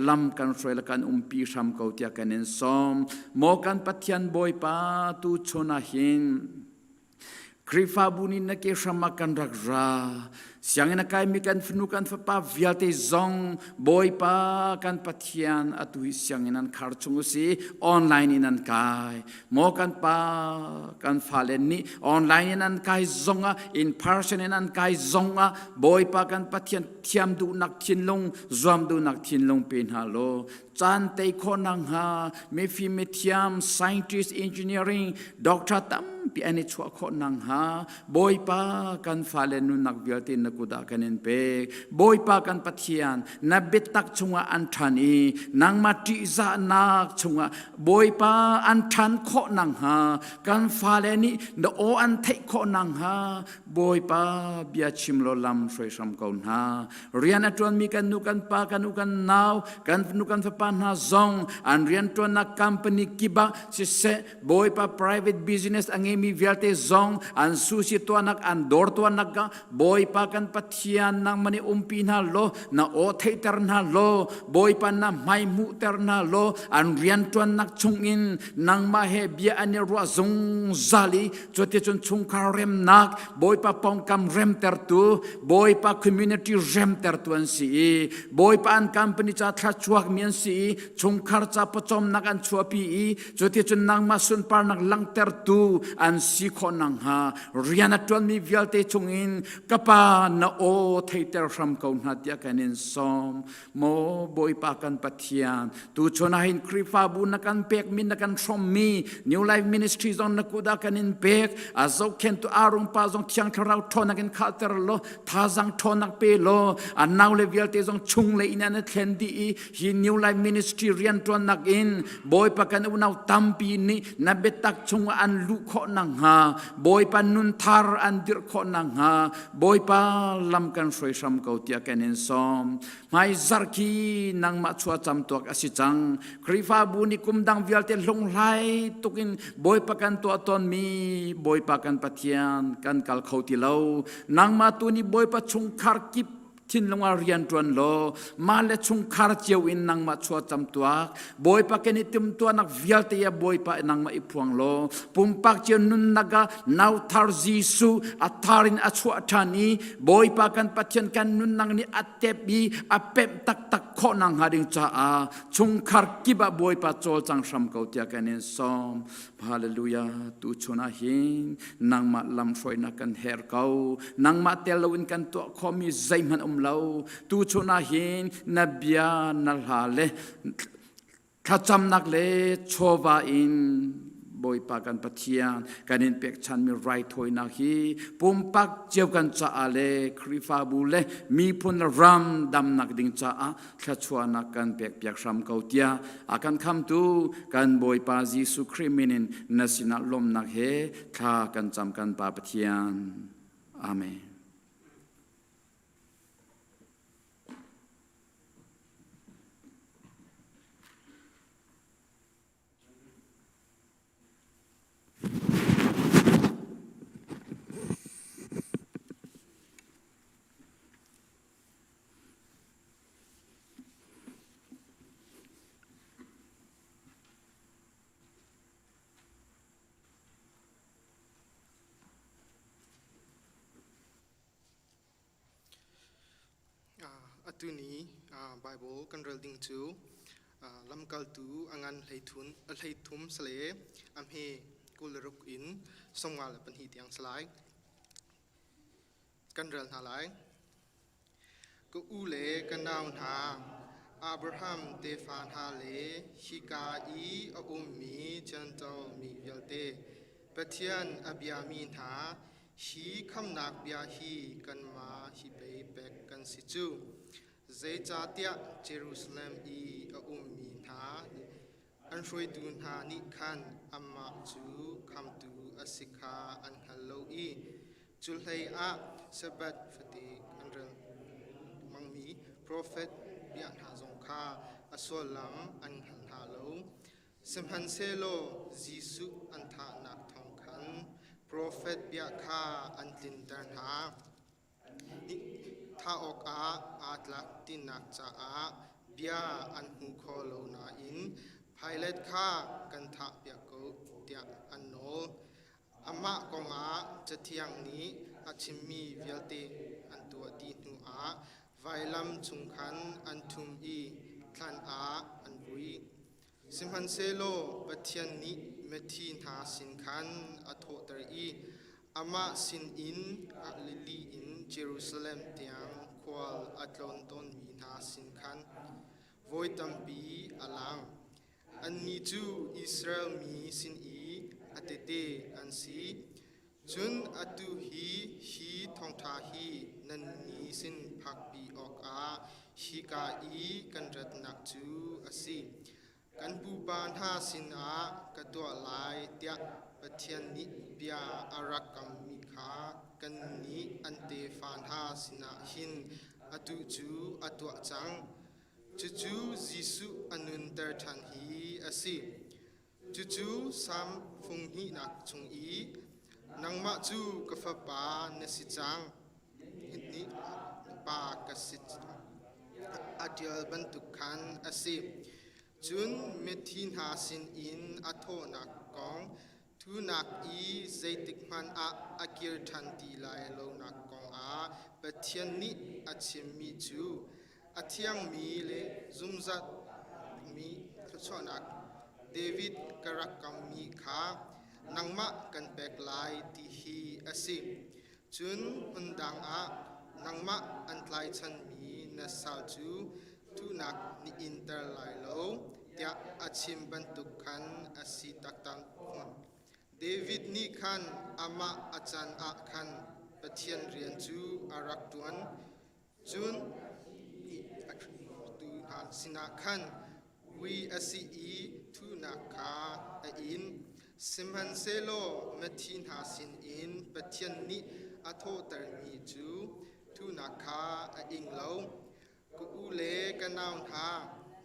Speaker 7: ลำกันช่วยละกันปีชามเกาเตียกันเอนซอมโมกันปฏิยันบอยปะตูชนาหินคริฟาบุนินักเกชมากันรักราเสียงนักไก่มีกันฟนุกันฟ้าป้าวิลเตซองบอยปากันปฏิยันอตุหิเสียงนั้นขาดชงสีออนไลน์นั้นไก่โมกันปากันฟาเลนนี่ออนไลน์นั้นไก่ซงอ่ะอินพาร์ชันนั้นไก่ซงอ่ะบอยปากันปฏิยันเทียมดูนักทินลงจวมดูนักทินลงเป็นฮัลโหลจันเตยคนนังฮาเมฟิเมเทียม scientist engineering ด็อกเตอร์ตั้มปีอันนี้ชัวคนนังฮาบอยปากันฟาเลนุนักวิลเตนกุดากันเองเปกบอยปากันปฏิญาณนับเบตักชงอันทันีนางมาติจานักชงบอยปาอันทันโคนังฮากันฟาเลนี่เดโออันเทโคนังฮาบอยปาเบียชิมโลลัมช่วยสมกอนฮาเรียนอัตวันมีกันนุกันปากันนุกันนาวกันนุกันฟ้าปานฮาซองอันเรียนตัวนักคัมปานีกิบะสิเซบอยปา private business อังเอมีเวลเตซองอันสุสิตัวนักอันดอร์ตัวนักบอยปากันปฏิญาณนางมันปีนาโลนาโอเทเตอร์นาโลบอยปานาไม่มุเตอร์นาโลอันเรียนตัวนักชงอินนางมาเฮเบียอันนี้รัวซงซาลีจดที่จนชงคาเรมนักบอยปาปองคำเรมเตอร์ตัวบอยปาคอมมูนิตี้เรมเตอร์ตัวสีบอยปาอันคัมปานีจะทัดชัวเมียนสีชงคาร์จะประจอมนักอันชัวปีจดที่จนนางมาสุนปานักลังเตอร์ตัวอันสีคนนางฮาเรียนตัวมีเวลเตชงอินกปานาโอเทเตอร์รัมกาวนาเดียกันอินซอมโมบอยปากันปฏิญาณตูชนาหินคริฟาบุนักันเปกมินนักันชมมีนิวไลฟ์มินิสทรีซอนนักุดากันอินเปกอาโซเคนตุอารุงปาซองเทียงคาราวทอนักันคาเตอร์โลทาซังทอนักเปโลอันนาวเลวิลเตซองชุงเลอินันเทนดีฮีนิวไลฟ์มินิสทรีเรียนตัวนักอินบอยปากันอุนาวตัมปีนี้นับเบตักชงอันลุขนังฮาบอยปานุนทาร์อันดิรขนังฮาบอยปาลำกันช่วยสมเกาเตียกันเองซอมไม่ซาร์กีนางมาชัวจำตัวอสิจังคริฟาบุนิคุมดังวิลเตลงไลตุกินบอยปากันตัวตนมีบอยปากันปฏิญาณกันกัลเขาติเลานางมาตุนีบอยปาชงคาร์กิบทินลงอาเรียนจวนโลมาเลชงคาร์เจียวอินนางมาชัวจำตัวบอยปากันติมตัวนักวิลเตียบอยปานางมาอิพวงโลปุ่มปักเจียนุนนักนาวทาร์จีสุอัตารินอัชัวทานีบอยปากันปฏิญาณกันนุนนางนี่อัตเตบีอัปเปมตักตักข้อนางหาดิงจ้าชงคาร์กิบะบอยปาโจจังสมเกาเตียกันเองซอมฮาเลลูยาตูชนาหินนางมาลำช่วยนักกันเฮร์เกานางมาเตลวินกันตัวคอมีใจมันเราตูชนาหินนบียานัลฮาเลข้าจำนักเลโชวาอินบอยปากันปฏิญาณกันเห็นเป็กฉันมีไรถอยนักฮีปุ่มปักเจียวกันจ้าเลคริฟาบูเลมีพุนรำดำนักดิ่งจ้าข้าชวนักกันเป็กเปียกรำเกาเตียอากันคำตูกันบอยปาจีสุคริมินินนัสินักลมนักเฮข้ากันจำกันปาปฏิญาณอาเมน
Speaker 9: ตัวนี้ Bible กันเรื่องถึง ลำกัลตูอังันไหทุมสเลอัมเฮกุลรุกอินสงวาลปัญหิตยังสลายกันเรลนาไลก็อูเลกันดาวนาอับราฮัมเตฟานฮาเลฮิกาอีอุมมีจันโตมีเวลเตปะเทียนอับยามีนาฮีคำนักบยาฮีกันมาฮิเปเปกกันสิจูเจจาเตียเยรูซาเล็มอีอุมมีนาอันช่วยดูนานิคันอัมมาจูคำตูอสิกาอันฮัลโลอีจุลเฮอาสบัดฟติอันเรมังมี prophet เบียนหาจงคาอสวลัมอันหันฮาโลสิมฮันเซโลจิสุอันทานักทองคัน prophet เบียคาอันตินตันหานิทาออกอาตลักตินักจ้าเบียอันหูคอโลนาอินไพเลตคากันทะเบียโกเตียอันโนอามากงอาจะเที่ยงนี้อาชิมีเวลตีอันตัวดีนูอาไวลัมจุงคันอันทุมอีคลันอาอันบุยสิมฮันเซโลปัทยันนี้เมทีนาสินคันอัทโตรอีอามาสินอินอัลิลีอินเยรูซาเล็มเตียงควอลอัตลอนตอนมีนาสินคันโวยตัมปีอลังอันนี้จูอิสราเอลมีสินอีอัตเตอันซีจุนอัตุฮีทองทาฮีนันนี้สินพักปีออกอาฮิกาอีกันรัตนักจูอซีกันบูบานหาสินอากระตัวลายเตียปะเทียนนิเบียอารักกัมมิคากันนี้อันเตฟานหาสินาหินอตุจูอตัวจังจูจิสุอนุนเตอร์ทันฮีอซีจูซัมฟงฮีนักจงอีนังมาจูกฟปานสิจังนิปากสิจอเดียลบันทุคันอซีจุนเมทินหาสินอินอัทโทนักกองทุนักอีเจติกมันอากิรทันตีลายโลนักกองปะเทียนนิอาชิมิจูอาเทียงมีเลซุมซัดมีขชนักเดวิดกรักกัมมีขานังมะกันเปกลายที่ฮีอสิจุนหุนดังนังมะอันไลชันมีนัสซาจูทุนักนิอินเตอร์ไลโลเตียอาชิมบันตุคันอสิตักตังเดวิดนี่คันอามาอาจารย์คันปะเทียนเรียนจูอารักตวนจุนตูหาสินาคันวีอสิอีทุนักคาอินสิมันเซโลเมทินหาสินอินปะเทียนนิอาโทเตอร์มีจูทุนักคาอิงโลกูอูเลกันนาวทา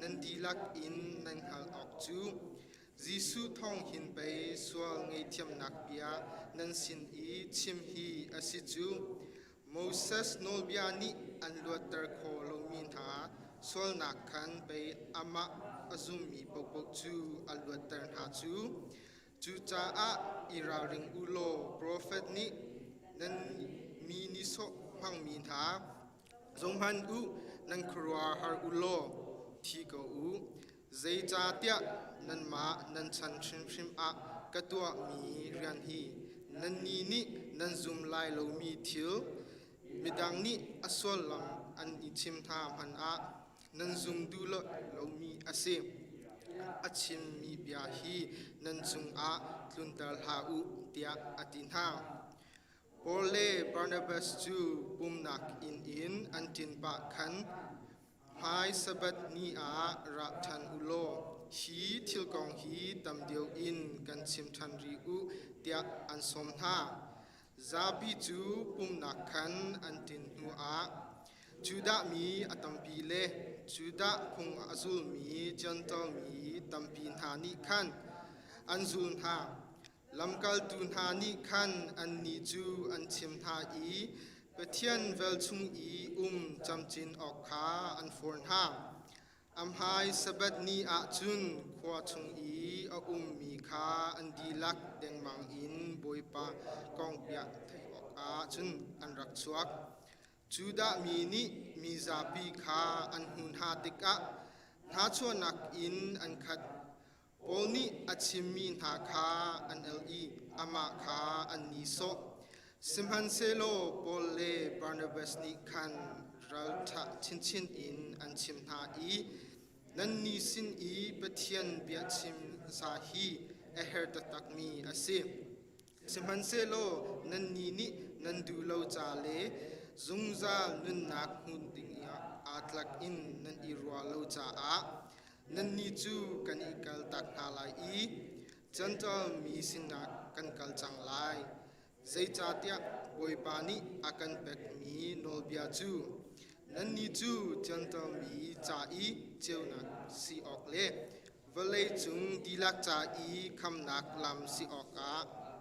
Speaker 9: นันดีลักอินนันฮัลออกจูจิสุทองหินไปสวงไอเทียมนักเบียนันสินอีชิมฮีอสิจูโมเสสโนเบียนิอันลวดเตอร์โคโลมินหาสวลนักขันไปอามาอซุมมีปกจูอันลวดเตอร์หาจูจ้าอิราริงอุโลโปรเฟตนินันมีนิโซพังมินหาจงพันอุนันครัวฮาร์อุโลที่กูเจจาเตียนันมานันชันชิมกระตัวมีเรียนฮีนันนีนี่นันซุมไลโลมีทิลมิดังนี้อสวลลัมอันอิชิมทามหันนันซุมดูโลมีอาเซอชิมมีเบียฮีนันซุงลุนตาลฮาอุเตียอตินฮาโอเลบานาบัสจูปุมนักอินอันตินปะคันไฮสบัดนีรักทันอุโลฮีทิลกองฮีตำเดียวอินกันชิมทันริอุเตียอันสมท่าซาบิจูปุมนักคันอันตินหัวจูดามีอตัมปีเลจูดาคงอซุลมีจันตอมีตัมปีนหานิคันอันซุลท่าลำกัลตุนหานิคันอันนิจูอันชิมท่าอีปะเทียนเวลชุงอีจำจินออกขาอันฟอนหาอัมไฮสบัดนีจุนขวาชุงอีมีขาอันดีลักเดงมังอินบอยปากองเปียไทยออกจุนอันรักสวกจูดามีนิมีซาปีขาอันหุนหาติก นาชวนนักอินอันขัดปอลนี้อาชิมีนาคาอันLEอามาคาอันนิโซสิมฮันเซโลปอลเลบาร์นาเบสนิคันเราทะชินอินอันชิมนาอีนันนิสินอีปะเทียนเบียชิมซาฮีเอเฮร์ตตักมีอาซิสิมฮันเซโลนันนีนินันดูโลจาเลซุงซาลุนนักหุนดิงยาอาตลักอินนันอีรัวโลจาอานันนีจูกันอีกัลตักนาลายอีจันทร์มีสินักกันกัลจังไลใจจ่าเตียบอยปานีอากันเป็กมีโนเบียจูนันนีจูจันทร์มีจ่าอีเจ้านักสีออกเล่เวลัยจุงดีลักจ่าอีคำนักลำสีออกอา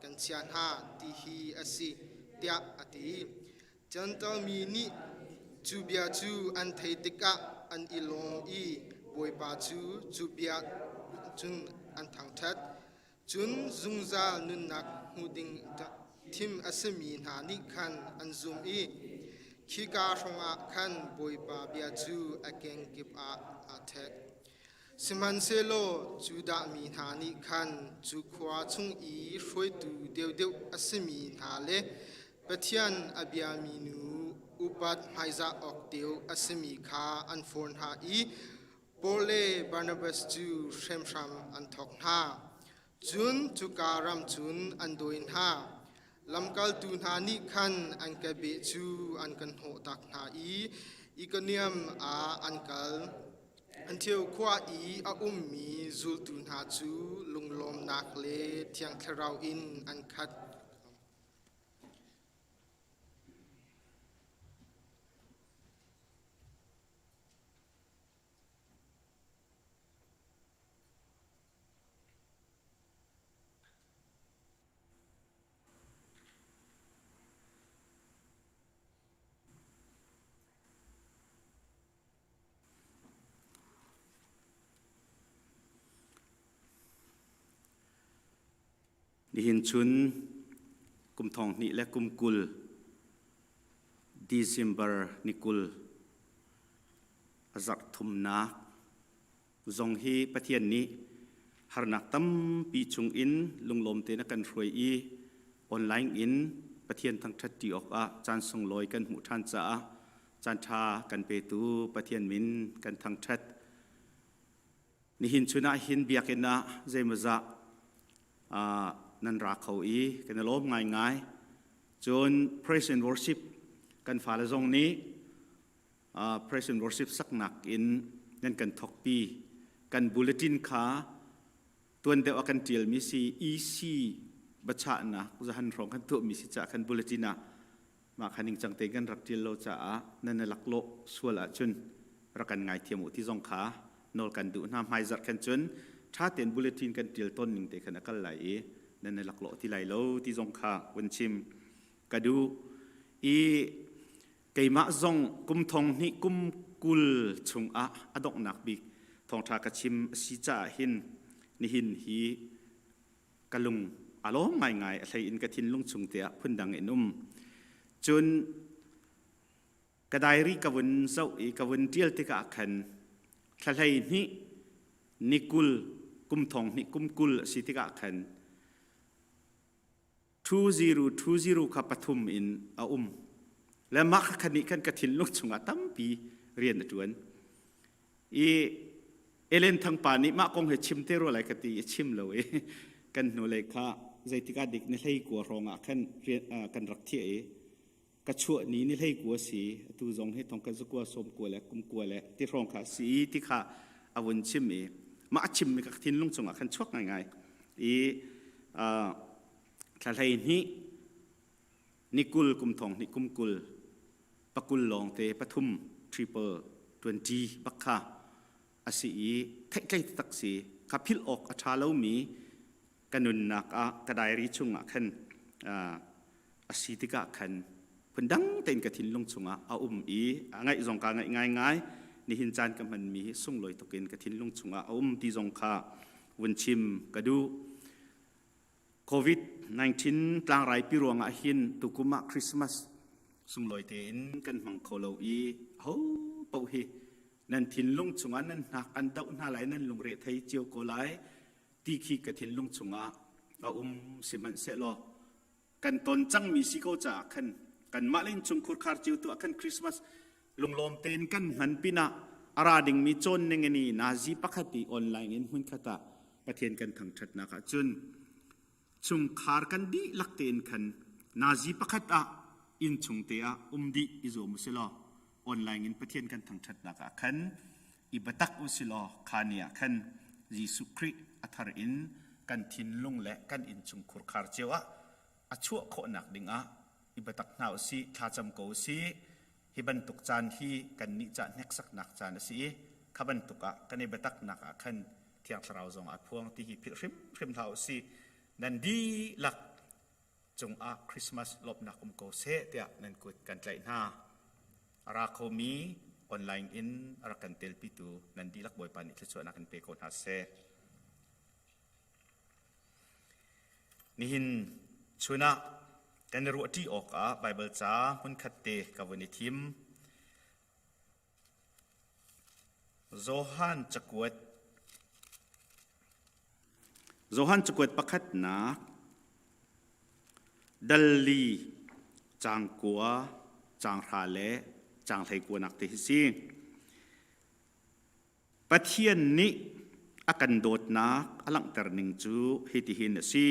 Speaker 9: กันเชียนหาที่ฮีอสีเตียอติจันทร์มีนี่จูเบียจูอันเทติกะอันอิลงอีบอยปาจูเบียจุนอันทางทัดจุนซุงซานุนนักหูดิงทิมอสมีนานิคันอันซุมอีขีกาชงอาคันบอยปาเบียจูอเกงกิบอาเทกสิมันเซโลจูดามีนานิคันจูขวาชงอีช่วยตูเดียวอสมีนาเลปะเทียนอเบียมีนูอุปัตไฮซาออกเดียวอสมีคาอันฟอนหาอีโปเลบานาบัสจูเชมชัมอันทอกนาจุนจุการัมจุนอันโดอินฮาลำกัลตูนานิคันอันกะเบจูอันกันโหตักนาอีกเนียมอันกัลอันเที่ยวขวาอีมีจุลตูนาจูลุงลมนักเลเทียงคราวอินอันคัด
Speaker 10: นิหินชุนกุมทองนี่และกุมกุลDecember นิกุลอาจักทุมนาจงฮีปะเทียนนี้หารนักตั้มปีชุงอินลุงลมเตนกันรวยอีออนไลน์อินปะเทียนทั้งทัดดีออกจานส่งลอยกันหูท่านจ้าจานชากันเปตูปะเทียนมินกันทั้งทัดนิหินชุนาหินเบียกินะเจมซะนันรักเขาอีกันล้มง่ายจน praise and worship กันฝ่าละจงนี้ praise and worship สักหนักอินนั่นกันทอกปีกันบูเลตินขาตัวเดียวกันเจียลมิซีบัชะนะจะหันรองกันตัวมิสิจะกันบูเลตินะมาขันิงจังเตกันรักเจียลโลจะนั่นหลักโลส่วนละจนรักกันง่ายเทียมอุที่จงขานอลกันดูน้ำไฮจัดกันจนถ้าเตียนบูเลตินกันเจียลต้นหนึ่งเตกันกันไหลนั่นหลักโลที่ไหลโลที่จงขาวันชิมกระดูอีไก่มะจงกุมทองนี่กุมกุลชงอดอกนักบิกทองทากระชิมสิจ่าหินนิหินฮีกะลุงอารมณ์ง่ายๆอะไรอินกระทินลุงชงเตียพุ่นดังเอ็นุ่มจนกระไดรีกวนเจ้าอีกวนเดียลติกะขันทะเลนี่นิกุลกุมทองนี่กุมกุลสิติกะขัน2020ขับปฐุมอินและมักขันนี้กันกระทินลุงชงตั้มปีเรียนจวนอีเอเลนทางป่านี้มาคงเห็นชิมเตโรอะไรกันตีชิมเลยกันหนูเลยค่ะใจที่การเด็กนี่ให้กลัวรองขันเรียนกันรักเที่ยกระชั่วนี้นี่ให้กลัวสีตูจงให้ทองกันสักกลัวสมกลัวและกุมกลัวและที่รองค่ะสีที่ค่ะอวุนชิมมาชิมมีกระทินลุงชงขันชกง่ายๆอีทะเลนี้นิกุลกุมทองนิกุมกุลปกุลลองเตปทุม20บักค่ะอาศัยไทยตักสีขับพิลออกอาชาเลามีกันนุนนักกระไดริชุงขันอาศัยติกะขันพันดังเต็นกระถินลงชุงง่ายจงกาง่ายนิหินจานกับมันมีส่งลอยตกินกระถินลงชุงที่จงคาวันชิมกระดูโควิด-19 กลางไรปีรวงหินตุกุมะคริสต์มาสส่งลอยเต็นกันมังโคโลอีโฮเป่าฮี นั่นทินลุงจุงอันนั้นนักอันเดาหน้าไหลนั่นลุงเรทให้เจียวโกไหลตีขีกับทินลุงจุงอ่ะเอาสิมันเสลอกันตนจังมีสิโกจ่าขันกันมาเล่นจุงคุรคาร์จิวตัวขันคริสต์มาสลุงลมเต้นกันหันปีน่ะอาราดิงมีโจนเนงนี่นาซีปักติออนไลน์เงินหุ่นขตาประเทศกันทั้งชัดนะคะจนจุงคาร์กันดีลักเต้นขันนาซีปักตาอินจุงเตียดีอิโซมุสลอออนไลน์เงินประเทศกันทั้งชัดนะคะขันอิบตักอุสลอคานียขันยิสุคริอัธารินกันทินลุงและกันอินจุงคุรคาร์เจวะอาชั่วโคหนักดิ่งอิบตักนาอุสีทาจำโกสีฮิบันตุกจานที่กันนิจาเน็กสักนักจานสีขบันตุกกันอิบตักนักขันเที่ยงสราวจงพวงที่ฮิพิริมเท้าสีนันดีหลักจงคริสต์มาสลบนักโกเซเตียนันกุดกันใจหน้าราโคมีออนไลน์อินรักกันเตลปิตูนันดีหลักบอยปานิที่ส่วนนักเปโกนาเซนี่หินชวนะกันรู้ที่ออกไบเบิลจ้ามุนขัดเตกับวันนี้ทีมโจฮันจักวดประคัดนักดัลลีจางกัวจางฮาเลจางไทยกัวนักเตหิซิปะเทียนนี้อากันโดดนักอลังเตอร์นิงจูฮิติหินซี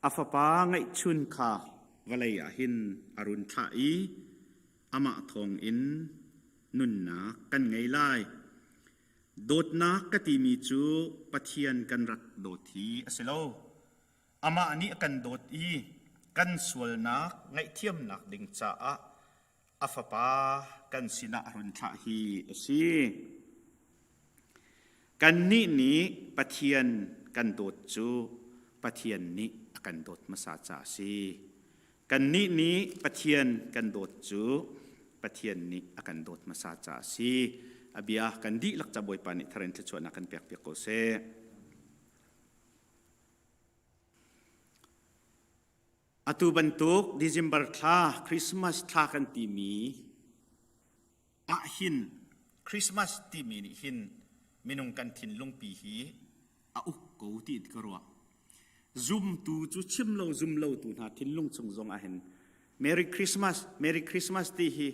Speaker 10: อาฟปาไงชุนคาวลัยหินอรุณทายอามาทองอินนุนนักกันไงไลโดดนักกติมีจูปะเทียนกันรักโดดทีอสิโลอามาอันนี้กันโดดกันสวลนักไงเทียมนักดิ่งจ้าอาฟปากันสินะอรุณทาฮีสิกันนี้ปะเทียนกันโดดจูปะเทียนนี้กันโดดมาสาจาสีกันนี้ปะเทียนกันโดดจูปะเทียนนี้กันโดดมาสาจาสีอบียากันดีหลักจะบอยปานิทารันทชวนักกันเปียกโกเซอตุบันตุกดิซิมเบอร์ท่าคริสต์มาสท่ากันตีมีหินคริสต์มาสตีมีนี่หินเมนุงกันทินลงปีฮีอุกกูตีดกรัวซุ่มตูจูชิมโลซุ่มโลตูนาทินลงชงจงอาเห็นเมรีคริสต์มาสตีฮี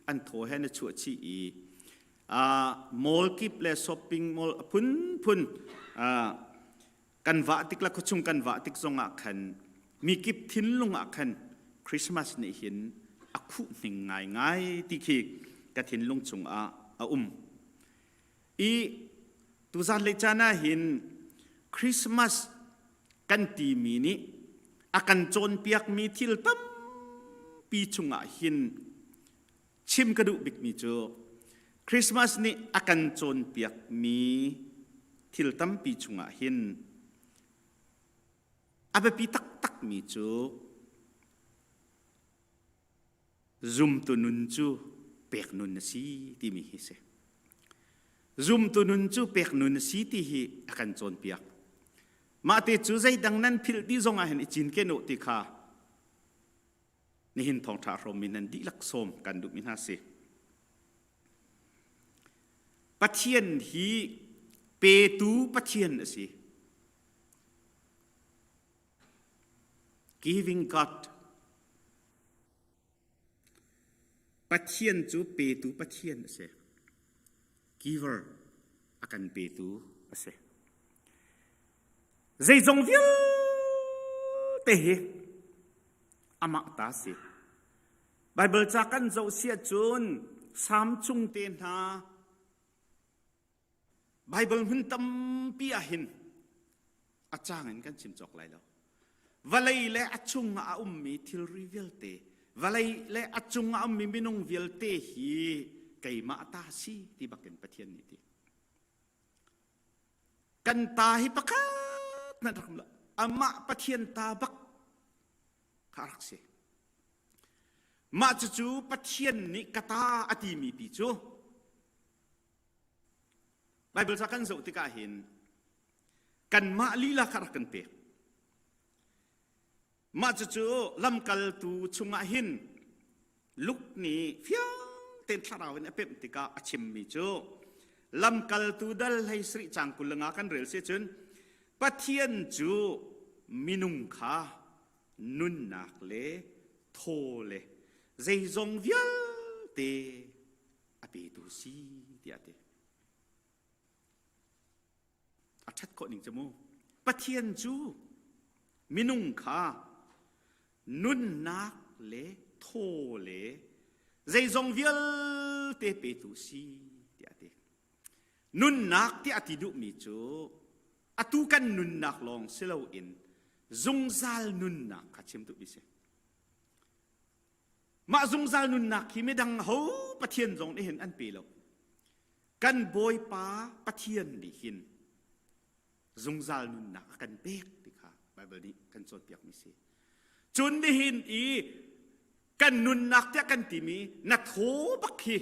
Speaker 10: อันโถเฮนชัวชีมอลกิปเลช้อปปิ้งมอลพุนกันวะติกละก็ชงกันวะติกจงอาขันมีกิบทินลงอาคันคริสต์มาสนี่เห็นอักขุหนึ่งง่ายที่ขีกทินลงจงอีตุซาเลจานาเห็นคริสต์มาสกันตีมีนี้อากันโจนเปียกมีทิลตั้มปีจงเห็นชิมกระดูกบิกมีโจคริสต์มาสนี่อากันโจนเปียกมีทิลตั้มปีจงเห็นอาเปปีตักมีจูซุมตุนุนจูเปกนุนสีที่มีฮิเซซุมตุนุนจูเปกนุนสีที่ฮิอากันโจนเปียกมาเตจูใจดังนั้นพิลดีจงอาเห็นจินเกโนติคานี่หินทองทารมินันดีลักสมกันดุมินาเซปัจเจียนฮีเปตูปัจเจียนสิ giving God ปัจเจียนจูเปตูปัจเจียนสิ giver อากันเปตูสิใจจงวิลเตะอามาตาสิไบเบิลจากกันเจ้าเสียจุนสามจุงเตนหาไบเบิลหุ่นตั้มปีอาหินอาจารย์กันชิมจอกไรแล้ววลัยเละอาจุงอามีทิลรีเวลเตวลัยเละอาจุงอามีมินงเวลเตฮีไก่มาตาสีที่บักเก็นปะเทียนนี่ทีกันตาฮิปะคัดนั่นรักละอามาปะเทียนตาบักขารักเสมาจูปะเทียนนี่กตาอติมีปีจูไบเบิลสักกันสุติกาเห็นกันมาลีลาขารักกันเปมาจูลำกัลตูชุงอาหินลุกนี้เฟียง เต็นทราวน์เป็มติกาอชิมมิจูลำกัลตูดัลให้สริจังกุลงากันเรลเสียจนปะเทียนจูมินุงขานุนนักเลโทเลใจจงเวียลเตอเปตูซีเดียเตอาชัดคนหนึ่งจมูปะเทียนจูมินุงขานุนนักเลโทเลใจจงเวียลเตเปตูซีเดียเตนุนนักที่อติดุมิจูอตุกันนุนนักลองเสลาอินจงซาลนุนนักขัดเชื่อมตุบิเสมาจงซาลนุนนักที่ไม่ดังหูปะเทียนจงได้เห็นอันปีแล้วกันบอยป้าปะเทียนดิหินจงซาลนุนนักกันเบกดิค่ะไบเบิลนี้กันสดเปียกมิเสจนได้เห็นอีกันนุนนักที่กันติมีนัดโถบักฮี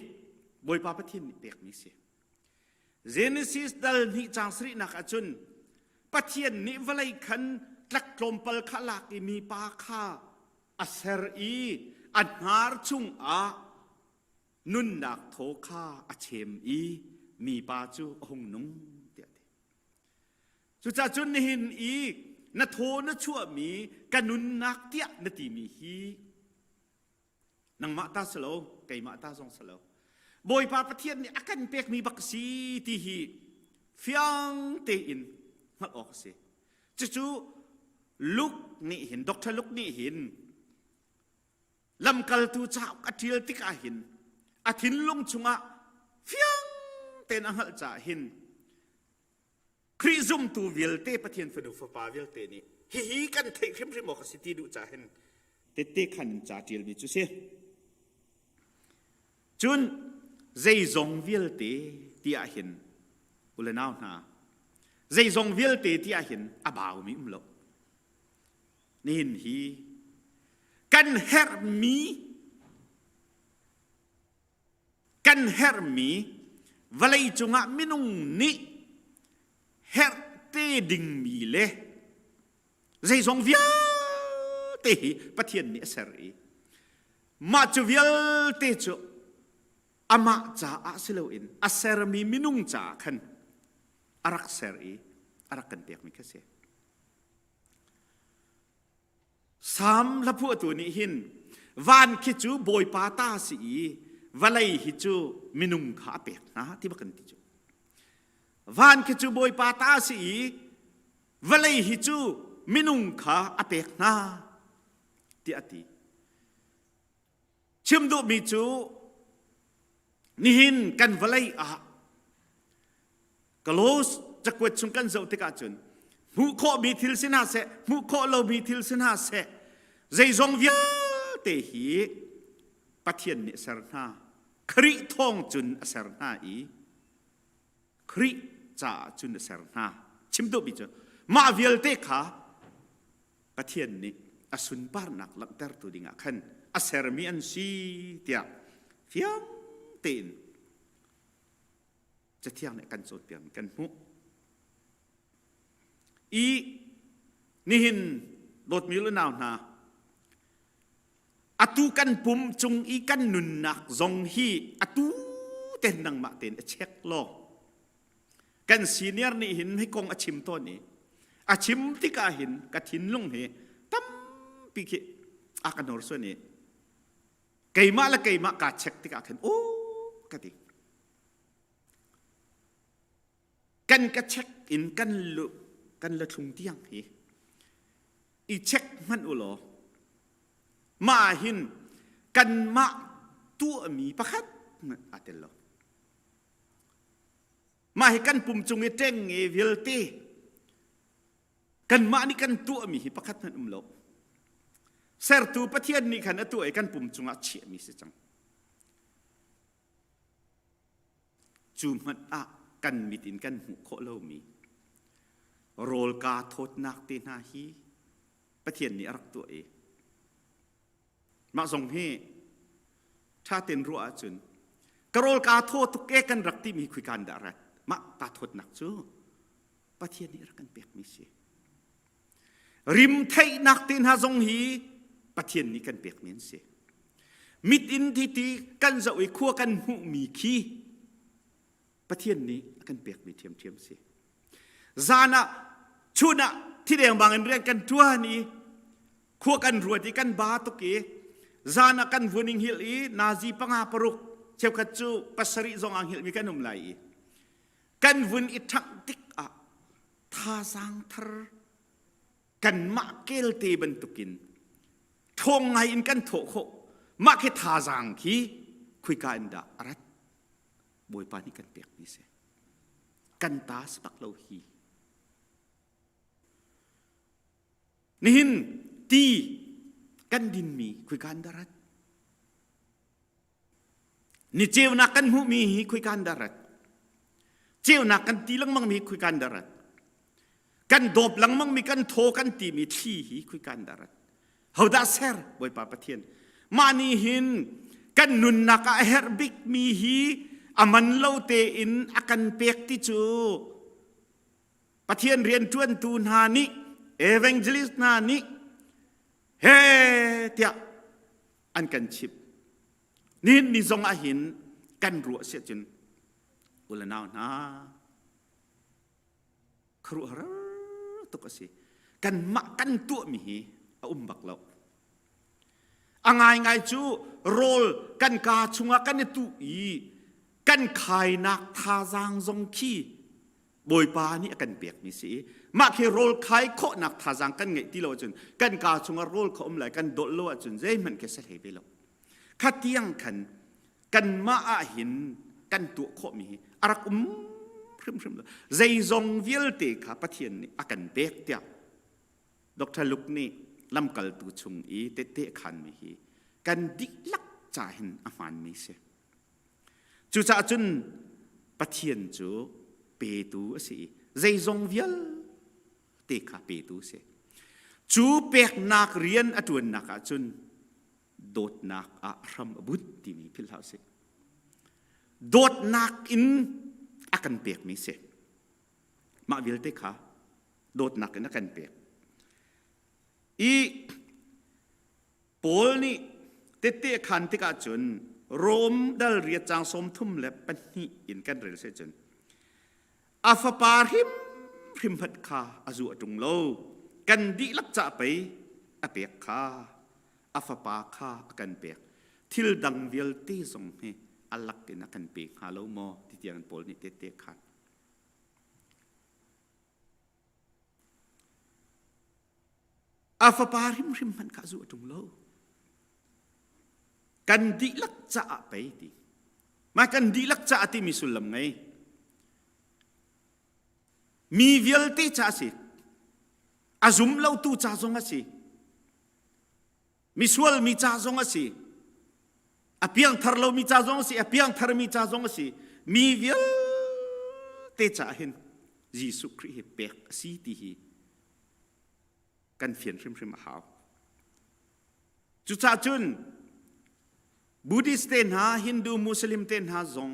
Speaker 10: บอยป้าปะเทียนเบกมิเสเจเนซิสดัลนิจางสรินักอจุนปะเทียนนิวลัยขันลักลมปลขลักมีปาคาอัสรอีอันหารจุงอานุนนักโทคาอเชมอีมีปาจูหงนุงเดียดจุจ่าจุนหินอีนโทนชั่วมีกันนุนนักเตียนติมีฮีนังมาตาสโลไกมาตาซองสโลบอยปาปะเทียนนี่อากันเปกมีบักซีที่ฮีฟียงเตอินมาออกเสียจู่ลุกนี่เห็นด็อกเตอร์ลุกนี่เห็นลำกัลตูจ้าอัฐิลติกาเห็นอาทินลงจุงะฟียงเตนังหัลจ่าเห็นคริซุมตูวิลเตปะเทียนฟดูฟปาวิลเตนี่ฮีกันเทคริมริมอกสิติดูจ่าเห็นเตเตขันจ่าจิลมิจุเสียจุนใจจงวิลเตที่อาเห็นอุลนาวนาใจจงวิลเตที่อาเห็นอาบ่าวมีลกนี่เห็นฮีกันเฮร์มีวลัยจุงะมินุงนี่เฮร์เตดิงมีเลใจจงวิลเตปะเทียนนี่เสรีมาจูวิลเตจูอามาจ่าอาสิโลอินอาเซรมีมินุงจ่าขันอารักเซรีอารักกันเปียกมิกเสสามละพวกตัวนี้หินวันคิจูบอยปาตาสีวลัยฮิจูมินุงขาเปียกนะที่บักันติจูวันคิจูบอยปาตาสีวลัยฮิจูมินุงขาอเปียกนะที่อติชิมดูมิจูนี่หินกันวลัยอะกโลสจะกวดชุงกันเจ้าติกาจุนมุขมีทิลสินาเสมุขเรามีทิลสินาเสใจจงวิลเตหีปะเทียนนิสรนาคริทองจุนอสรนาอีคริจ่าจุนอสรนาชิมดูบิจมาวิลเตขาปะเทียนนิอสุนปาร์นักลักเตอร์ตูดิงะขันอสรมีอันซีเตียเฟียงเต็นจะเที่ยงในกันโสดเปียงกันมุอีนี่หินโดดมีลุนาวนาอตูกันปุ่มจงอีกันนุนนักจงฮีอตูเต้นนังมาเต้นเช็คโลกันซีเนียร์นี่หินให้กองอาชิมตัวนี้อาชิมที่กาหินกะทินลงเหตั้มปีกอากันนอร์ส่วนนี้ไก่มาละไก่มากาเช็คที่กาเห็นโอ้กะติกันกะเช็คอินกันลุกันละทุงเตียงฮีอีเช็คมันอุโลมาหินกันมาตัวมีประคัดอาเตลโลมาให้กันปุ่มจงเจงเอวิลตีกันมานี่กันตัวมีประคัดมันโลเซอร์ตูปะเทียนนี่ขันตัวไอ้กันปุ่มจงอาเชียมีสิจังจูมันอะกันมิตินกันหุโคโลมีโรลกาโทษนักเตนาฮีปะเทียนนี่รักตัวเองมาส่งให้ถ้าเต็นรัวจุนกโรลกาโทษทุกแกกันรักที่มีคุยกันดารัดมาตาโทษนักจูปะเทียนนี่รักกันเปียกมิเสริมไทยนักเตนหาส่งฮีปะเทียนนี่กันเปียกมิเส มิดอินที่ตีกันจะไว้ขั้วกันหูมีขี้ประเทศนี้กันเปียกมีเทียมสิซานะชุนะที่เดียงบางเรื่องกันทั่วนี้ขั้วกันรัวที่กันบาตุกีซานะกันวุนิงฮิลีนาซีปังอาปรุกเชฟขัดจูปัสริจงอังฮิลมีกันนุ่มไหลกันวุนอิทักติกอะท่าสังทรกันมาเกลตีบรรทุกินทงไงอินกันโถโคมาแค่ท่าสังคีคุยกันดารัดบอยปานี่กันเปียกนี่เสกันตาสปักโลฮีนี่หินตีกันดินมีคุยกันดารัดนี่เจ้านักกันหูมีคุยกันดารัดเจ้านักกันตีลังมังมีคุยกันดารัดกันดบลังมังมีกันโทกันตีมีที่คุยกันดารัดเฮาดาเซอร์บอยปาปะเทียนมานี่หินกันนุนนักเฮร์บิกมีฮีอามันเล่าเตอินอากันเปียกที่จูปะเทียนเรียนทวนตูนานิเอเวนเจลิสนานิเฮเตียอันกันชิบนี่นิจงอาหินกันรัวเสียจนอุลนาวนาครัวฮะตุกสิกันมากันตัวมีฮีบักเล่าง่ายจูโรลกันกาชุงกันตุอีกันขายนักทาจางจงขี้บอยปานี่กันเปียกมีสิมาแค่โรลขายโคนักทาจางกันไงที่เราจนกันกาชุงโรลเขาไหลกันโดดโลจนใจมันแค่เสียไปแล้วขัดเตียงกันมาหินกันตัวโคมีอารักพรึมใจจงวิลเตค่ะปะเทียนนี่กันเปียกเตียดร.ลุกนี่ลำกัลตุชุงอีเตะขันมีฮีกันดิลักจ่าหินอามันมีเสจูจ่าจุนปะเทียนจูเปตูสิใจจงวิลเตค่ะเปตูเสจูเปกนักเรียนอตุนนักจุนโดดนักอารัมบุตติมีพิลาเสโดดนักอินอากันเปกมีเสมาวิลเตค่ะโดดนักอินอากันเปกอีโพลนี่เตะขันติกาจุนโรมดัลเรียจางสมทุ่มเล็บปันนี่อินกันเรลเซจุนอาฟปาริมพัดคาอาจุตุงโลกันดีลักจะไปอเปียกคาอาฟปาคากันเปียกทิลดังเวลตีสงเฮอลักกันกันเปียกฮาโลโมที่เตียงโพลนี่เตะขันอาฟปาริมมันข้าจู่ตรงโลกันดีลักจะไปทีมากันดีลักจะที่มีสุลมไงมีเวลตีจ่าสิอาซุมเล่าตู้จ่าจงสิมีส่วนมีจ่าจงสิอเพียงทาร์เรามีจ่าจงสิอเพียงทาร์มีจ่าจงสิมีเวลตีจ่าเห็นยิสุคริสต์เปกสีตีฮีกันเฟียนพริมหาวจุดจ่าจุนบูดิสเตนหาฮินดูมุสลิมเตนหาจง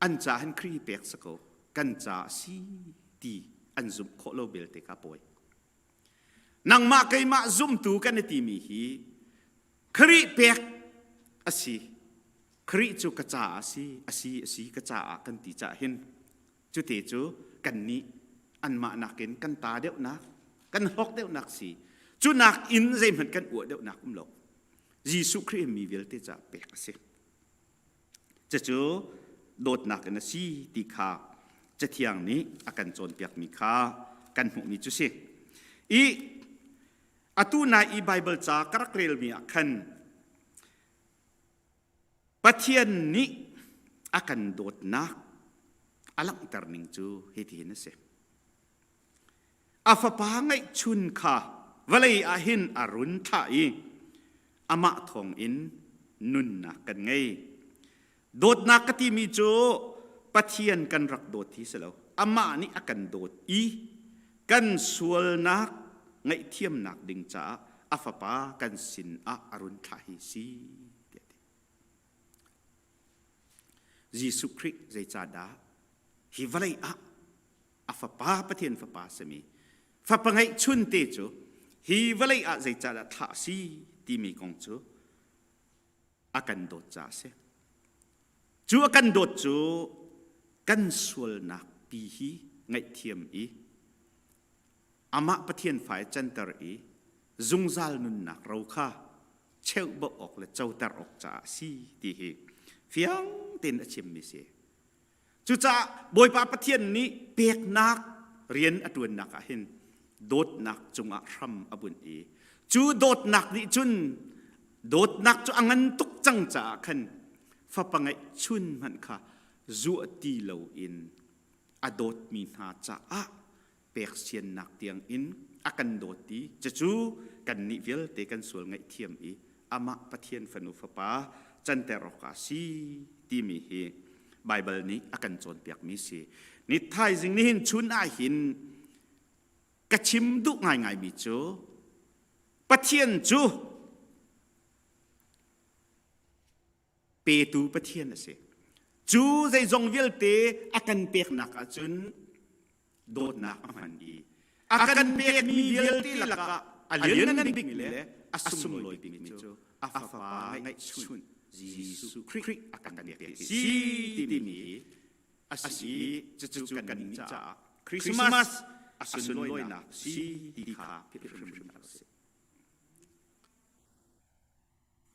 Speaker 10: อันจ่าเห็นครีเปกสกอกันจ่าสีตีอันซุมโคโลเบลเตกาปอยนังมาไกมาซุมตูกันตีมีฮีครีเปกอสีครีจูกจ่าอสีกจ่ากันตีจ่าเห็นจุดเตจูกันนี้อันมาหนักเกินกันตาเดียวนักกันหอกเดียวนักสิจุนักอินใจเหมือนกันอวดเดียวนักหลอกยิสุคริสต์มีเวลที่จะเปกเสียจะเจอโดดนักกันสิตีขาจะเที่ยงนี้อาการโจรเปียกมีขากันหูมีจุสิอีอตูนาอีไบเบิลจากรักเรลมีอาคันปะเทียนนี้อาการโดดนักอลังตรนิงจูเฮติเห็นเสียอาฟปาไงชุนค่ะวลัยอาหินอารุณท่าอีอามาทองอินนุนนักกันไงโดดนักกติมีโจปะเทียนกันรักโดดที่เสลาอามานี่อากันโดดอีกันสวลนักไงเทียมนักดิงจ้าอาฟปากันสินอารุณท่าฮิซียิสุคริสต์ใจจ้าดาฮิวลัยอาฟปาปะเทียนฟปาสมีฟปะไงชุนเตจูฮีวลัยอาใจจ้าดาท่าซี ที่มีกองจูอากันโดดจ่าเสจูอากันโดดจูกันส่วนนักปีฮีไงเทียมอีอามาประเทียนฝ่ายจันตรอีจุงซาลนุนนักเราค่ะเชื่อบ่ออกและเจ้าตรออกจ่าสีที่ฮีเฟียงเต็นอเชมมิเสจูจ่าบอยปาประเทียนนี้เปียกนักเรียนอดวนนักเห็นโดดนักจงอารัมอบุญอีจูโดดนักนี่จุนโดดนักจูอังันตุกจังจ่าขันฟ้าปังไอชุนมันค่ะจูตีเหลาอินอโดดมีนาจ่าเปียกเชียนนักเตียงอินอากันโดดตีจะจูกันนิเวลเตกันสวลไงเทียมอีอามาปะเทียนฟนุฟปาจันเตรอกาซีที่มีเฮไบเบิลนี้อากันโจนเปียกมีสีนิทายสิ่งนี้หินชุนอาหินกระชิมดุง่ายมีจูปะเทียนจูเปตูปะเทียนนะสิจูใจจงเวลเตอากันเปียกนักจุนโดดนักมันดีอากันเปียกมีเวลเตละกะอันเลี้ยงนั่นบิ๊กเลยอาสุมลอยบิ๊กมิจูอาฟ้าไงชุนยิสุคริอากันเปียกสีที่มีอาศีจะจูกันนิจ้าคริสต์มาสอาสุนลอยนักสีที่ขาเปียก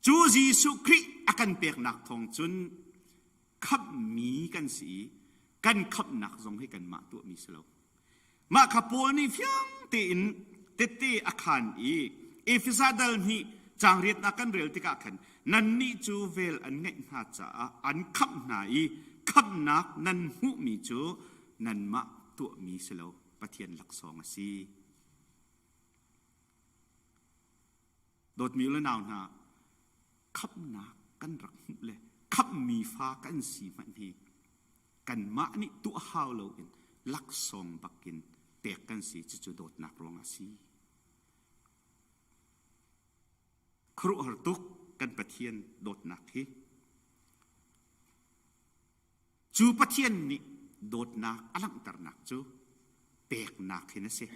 Speaker 10: จูยิสุคริอากันเปียกนักทองจุนขับมีกันสีกันขับนักทรงให้กันมาตัวมีสโลมาขับโพนี่เฟียงตีนเตะอาคารอีเอฟิซาดัลนี่จางเรียนนักกันเรียลติกาขันนั่นนี่จูเวลอันเงยหน้าจ้าอันขับนายขับนักนั่นหูมีจูนั่นมาตัวมีสโลปะเทียนหลักสองสีโดดมีแล้วนาวนาขับนักกันรักเลยขับมีฟ้ากันสีมันนี่กันมานี่ตัวฮาวโลอินลักสองบักกินเปียกกันสีจะโดดนักรองอาศีครุหตุกกันปะเทียนโดดนักที่จูปะเทียนนี่โดดนักอลังตรนักจูเปียกนักเห็นสิ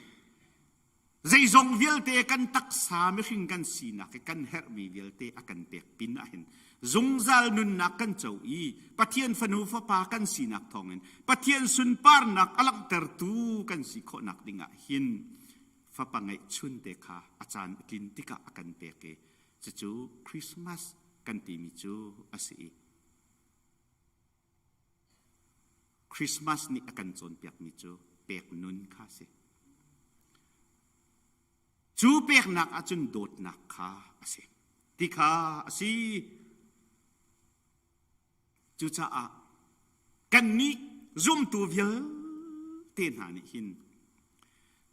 Speaker 10: ใจจงเวลเตกันตักสาไม่ขิงกันสีนักกันเฮร์มีเวลเตอกันเปียกปินเห็นจงซาลนุนนักกันเจ้าอีปะเทียนฟนูฟ้าปากันสีนักทองเงินปะเทียนสุนปาร์นักอลังเตอร์ตูกันสีโคนักดิ่งหินฟ้าปังไงชุนเตคาอาจารย์กินติกะกันเปียกจะจูคริสต์มาสกันตีมิจูอาศีคริสต์มาสนี่อากันโจนเปียกมิจูเปียกนุนข้าสิจูเปียกนักอาจุนโดดนักข้าอาศีติข้าอาศีจูจ้ากันนี้ซุ่มตัวเยอะเต้นหานี่หิน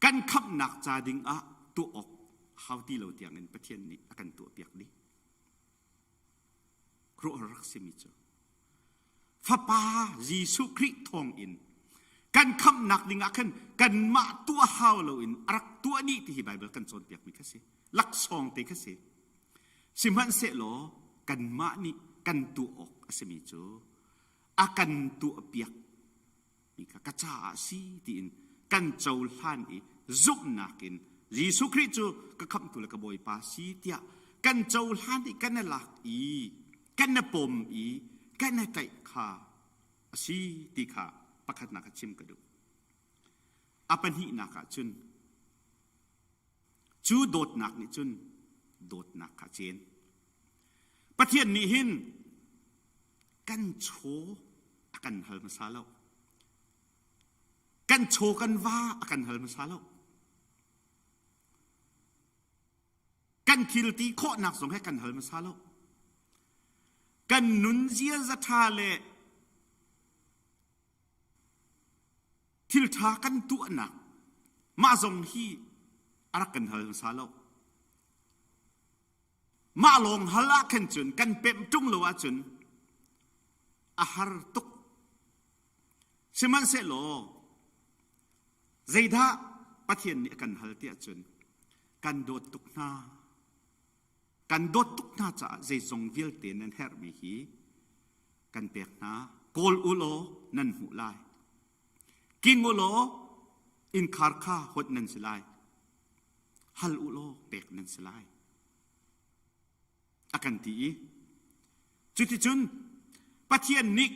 Speaker 10: กันขับหนักจาดิงตัวออกเขาที่เราเตียงเงินประเทศนี้อากันตัวเปียกนี้ครูรักษมิจูฟ้าป่ายิสุคริทองอินกันขับหนักดิงกันกันมาตัวฮาวเราอินรักตัวนี้ที่ไบเบิลกันโจนเปียกมีแค่สิลักซองเตะแค่สิสิมันเสลอกันมานี่กันตัวออกสมิจูอากันตัวเปียกมีกระจาสีตีนกันเจ้าล้านอีจุกนักินยิสุคริจูก็คำตัวละกบอยปาสีเตียกันเจ้าล้านอีกันน่ะหลักอีกันน่ะปมอีกันน่ะใจขาสีตีขาประคัดนักชิมกระดูอาปันหินักจุนจูโดดนักนี่จุนโดดนักขาเจนประเทศนี้หินกันโชอากันฮัลมาซาโลกันโชกันว่าอากันฮัลมาซาโลกันคิลตีโคนักส่งให้กันฮัลมาซาโลกันนุนเจียจะทาเลทิลทากันตัวนักมาส่งฮีอารักกันฮัลมาซาโลมาลงฮัลลักกันจุนกันเป็มจุงโลวจุนอาหารตุกสิมันเสโลใจดาปะเทียนนี่กันฮัลเตียจุนกันโดดตุกนากันโดดตุกนาจะใจทรงเวลเตนันเฮร์มีฮีกันเปียกนาโกลอุโลนันหูไลกิงอุโลอินคาร์คาหดนันสลายฮัลอุโลเปียกนันสลาย akan ti chuti chun pathian nik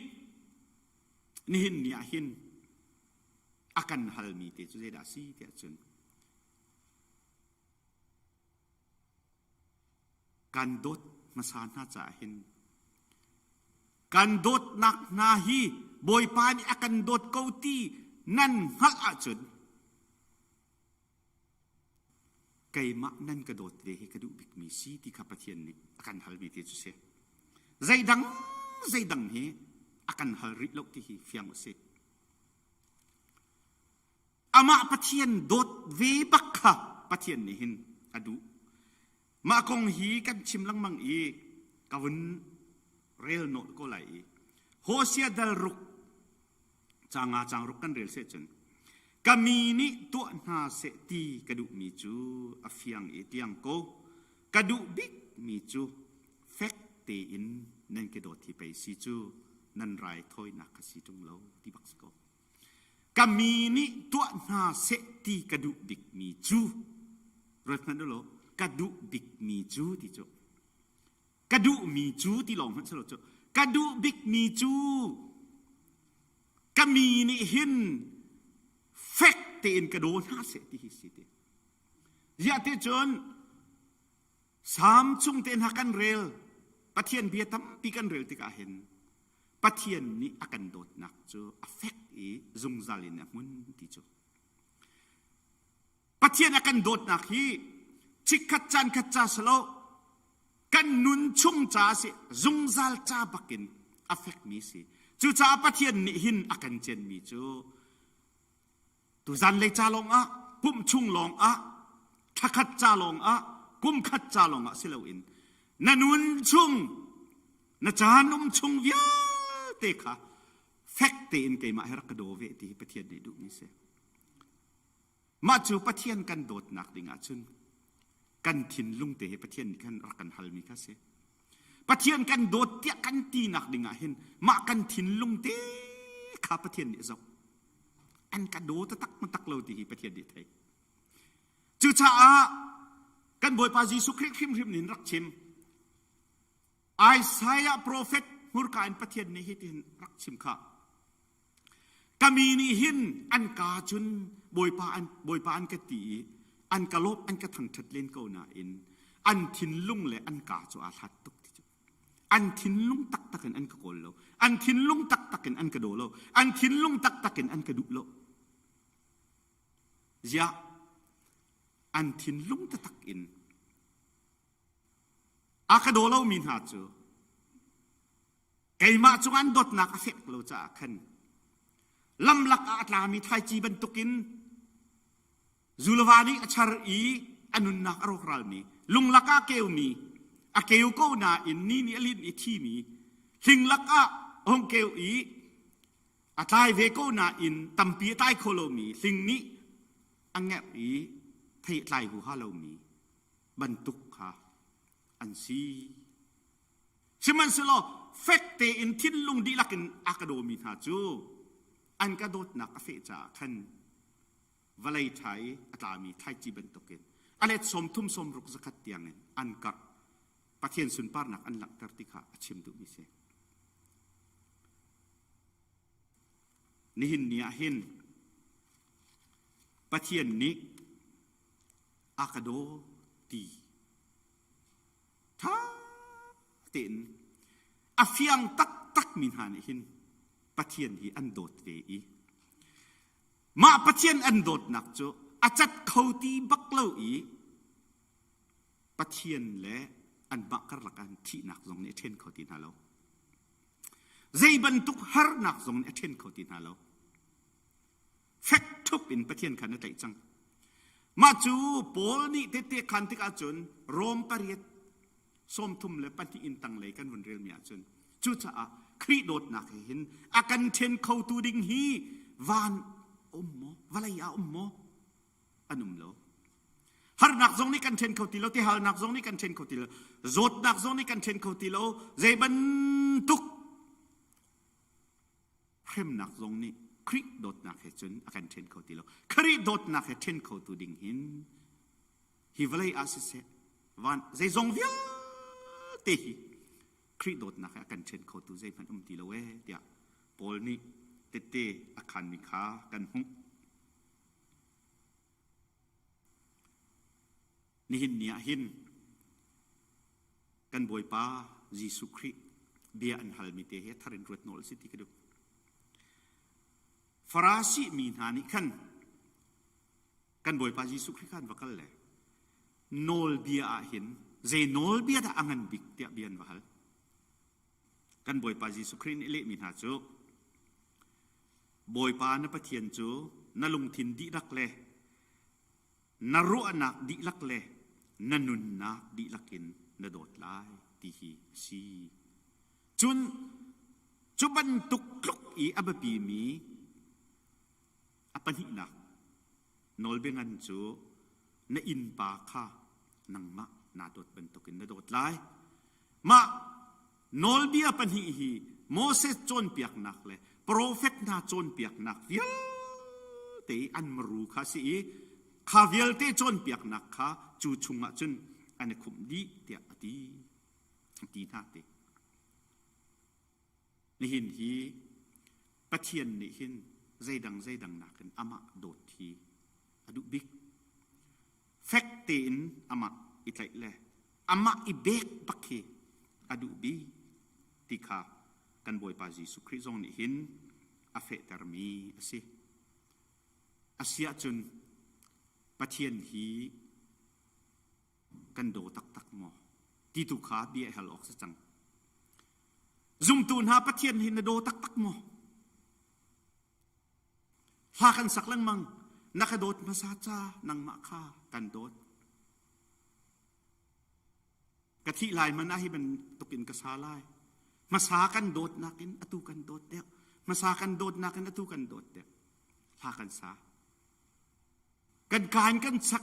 Speaker 10: nihin nia hin akan halmi te chu da si te chun kan dot masana cha hin kan dot nak na hi boy pani akan dot kauti nan hal a chun kay ma nan ka dot ve hi ka du bik mi si ti kha pathian ni akan hal mi te chu se zaidang hi akan hal ri lo ti hi fiang se ama pathian dot ve bakha pathian ni hin adu ma kong hi kan chim lang mang i kawun rel no ko lai hosia dal ruk changa chang ruk kan rel se chen kami ni tu na se ti kadu mi chu afiang e tiang ko kadu big mi chu fek te in nan ke do ti pe si chu nan rai thoi na ka si tung lo ti bak ko kami ni tu na se ti kadu big mi chu rat na lo kadu big mi chu ti chu kadu mi chu ti long han selo chu kadu big mi chu kami ni hin fek te in kadu na se ti hi si te ya te chon sam chung ten hakan rel pathian bia tam pi kan rel ti ka hen pathian ni akan dot nak chu affect e zung zalin na mun ti chu pathian akan dot nak hi chik khat chan khat cha salo kan nun chung cha se zung zal cha bakin affect mi si chu cha pathian ni hin akan chen mi chu tu zan le cha long a pum chung long a thakhat cha long a kum khat cha long a silo in nanun chung na chanum chung vya te kha fek te in ke ma herak do ve ti pathian ni du mi se ma chu pathian kan dot nak dinga chun kan thin lung te pathian kan rakan halmi ka se pathian kan dot tia kan ti nak dinga hin ma kan thin lung te kha pathian ni zo an ka do ta tak tak lo ti pathian ni thai chu cha a kan boy pa jisu khrim khrim nin rak chim Isaiah prophet hurka an pathian ni hitin rak chim kha kami ni hin an ka chun boy pa an ka ti an ka lop an ka thang that len ko na in an thin lung le an ka chu a that tuk ti chu an thin lung tak takin an ka kol lo an thin lung tak takin an ka do lo an thin lung tak takin an ka du lo ya an thin lung ta tak in aka do lo min ha chu kai ma chung an dot nak afek lo cha khan lam lak a tlami thai chi ban tukin zulawani achar i anun nak arokral mi lung laka keu mi a keu ko na in ni alin i thi mi hing laka hong keu i atlai ve ko na in tampi tai kholo mi hing ni angep i thai tlai hu ha lo mi ban tuk kha an si siman selo fekte in thin lung di lakin akademi ha chu an ka dot nak afe cha khan valai thai atami thai chi ben token alet som thum som ruk zakat tiang an ka pathian sun par nak an lak tar ti kha achim du mi se nihin nia hin pathian ni akado ti tha tin afiang tak tak min han hin pathian hi an dot ve i ma pathian an dot nak chu achat khoti baklo i pathian le an bakar lakan thi nak zong ne then khoti na lo zai ban tuk har nak zong ne then khoti na lo fek thup in pathian khan tai chang ma chu pol ni te te khan tik a chun rom pariat som thum le panti in tang le kan run rel mia chun chu cha a khri dot nak hin akan then khau tu ding hi van ummo valaya ummo anum lo har nak zong ni kan then khau ti lo ti hal nak zong ni kan then khau ti lo zot nak zong ni kan then khau ti lo zai ban tuk khem nak zong ni khri dot nak he chun akan then khau ti lo khri dot nak he then khau tu ding hin hi valai asise van zai zong via เตะคริโดดนะคะกันเช่นเขาตัวใจพันตีละเวเดียปอลนี่เตะอาคารมิขากันหุนี่หินเนี่ยหินกันบอยป้าเยซูคริสต์เบียอันฮัลมิเตะทารินรวดโนลสิติกระดูฟราสีมีนานิขันกันบอยป้าเยซูคริสต์กันวักเลยโนลเบียอาหินเจโนลเบียดาอังันบิกเตียเบียนวักกันบอยป้าเยซูคริสต์นี่เละมีนาจูบอยป้านปะเทียนจูนลุงทินดิลักเลนรุอนักดิลักเลนนุนนักดิลักินนโดดลายตีฮีซีจุบันตุกลุกอีอับปีมีอปันหินักนอลเบงันจูนอินปาคานังมะนาโดดเป็นตุกินนโดดลายมานอลเบียปันหิฮีโมเสสโจนเปียกนักเลยโปรเฟตนาโจนเปียกนักวิลเตอันมรูคาสีข้าวิลเตโจนเปียกนักข้าจูชุงะจุนอันนี้คุมดีเตียตีนาเตนี่หินฮีปะเทียนนี่หินใจดังนักกันอามาโดดทีอดุบิกเฟกเตนอามาอิตไลเล่อามาอิเบกปักเคอดุบีติคากันบอยปาจิสุคริซองนี่หินอาเฟตร์มีอาเซียจนปะเทียนฮีกันโดตักมอที่ตุขาเบียฮัลออกสัจังซุมตูนหาปะเทียนหินโดตักมอหากันสักลังมังนักโดดมาซาจานังมะคากันโดดกะทิลายมันน่าให้มันตกินกระซาลายมาสากันโดดนักินอตุกันโดดเดียวมาสากันโดดนักินอตุกันโดดเดียวหากันสากันการกันสัก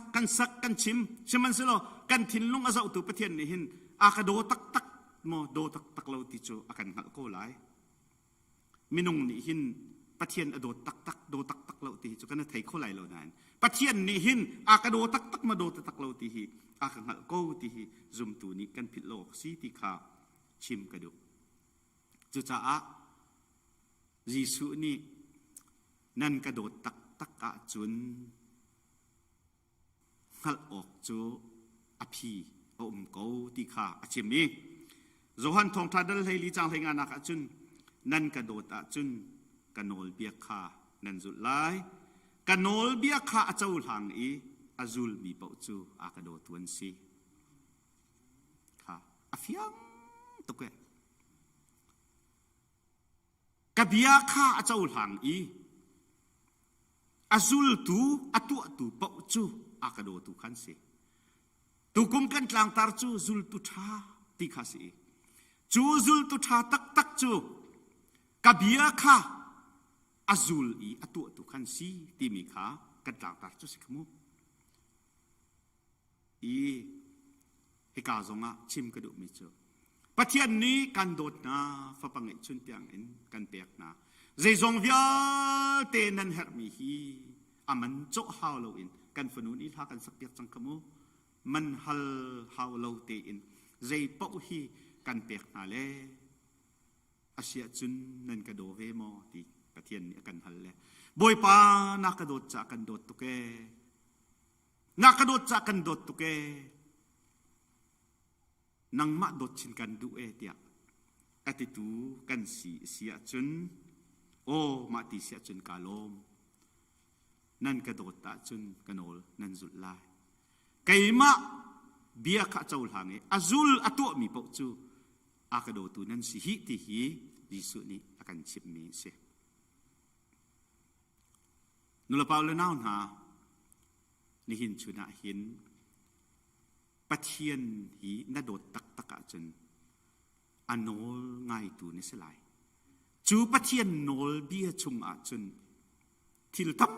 Speaker 10: กันชิมใช่มันสิโลกันทิ้งลงอาซาอุตุปะเทียนนี่หินอากาโดตักโมโดตักเราติจูอากันหักโกไลมินุงนี่หินปะเทียนอโดตักโดตักเราติจูกันไทยโคไลเรานั่นปะเทียนนี่หินอากาโดตักมาโดตักเราติฮีอากันหักโกติฮีซุมตูนี่กันผิดโลกสีติขาชิมกระดูจุจ้าเยซูนี่นั่นกระโดดตักกะจุนหัลออกจูอภีอมเกาติขาอาชิมนี้โจฮันทองทัดดลให้ลีจังให้งานนักจุนนั่นกระโดดอาจุนกันโนลเบียขานั่นจุดไลกันโนลเบียขาเจ้าหลังอีอาจุลมีเป่าจูอากระโดดทวนซีค่ะอาฟิยังตุกเกกเบียขาเจ้าหลังอีอาจุลตูอตุเป่าจูอากระโดดตุขันซีตุกุมกันกลางตาจูจุลตุชาติขาซีจูจุลตุชาตักจูกะเบียค่ะอาจุลอีอตุขันซีติมีขากันกลางตาจูสิขมุอีเฮกาจงะชิมกระดูมิจูปะเทียนนี้กันโดดนาฟ้าปังไอชุนเตียงเอ็นกันเปียกนาเจจงวิลเตนันเฮร์มีฮีอามันโจฮาวโลอินกันฝนุนอีทากันสักเปียกจังขมุมันฮัลฮาวโลเตอินเจปะฮีกันเปียกนาเลอาเซียจุนนันกระโดเวมอตีปะเทียนนี้กันฮัลเลบอยปานักกระโดดจากกันโดดตุเกนักกระโดดจากกันโดดตุเกนังมาโดดชินกันดูเอเตียอติตูกันสีเสียจุนโอมาติเสียจุนกาลมนั่นกระโดดตาจุนกันโอลนั่นจุดลายไก่มาเบียข้าเจ้าหางเออาจุลอตัวมีปกจูอากระโดดตูนั่นสิฮิติฮีดิสุนี้อากันชิบมีเสนุลปาวเลน่าหนานี่หินชุนาหินปะเทียนหีน่าโดดตักจนอันโนลง่ายตูนี่สลายจูปะเทียนโนลเบียชุงอาจนทิลตับ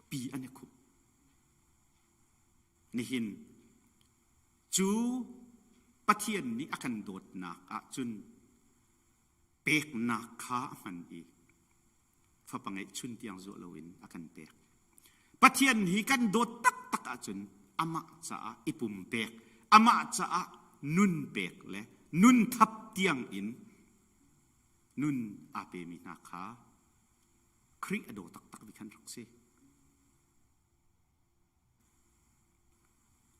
Speaker 10: ปีอันนี้คุนี่หินจูปะเทียนนี้อากันโดดหนักอาจนเปกหนักขามันอีกฟ้าปังไอชุนเตียงโจลวินอากันเปกปะเทียนหีกันโดดตักอาจนอามาจะอิปุ่มเปกอามาจะ นุ่นเปกและนุ่นทับเตียงอินนุ่นอาเปมีนาคาคริอโดตักตักวิคันรักเซ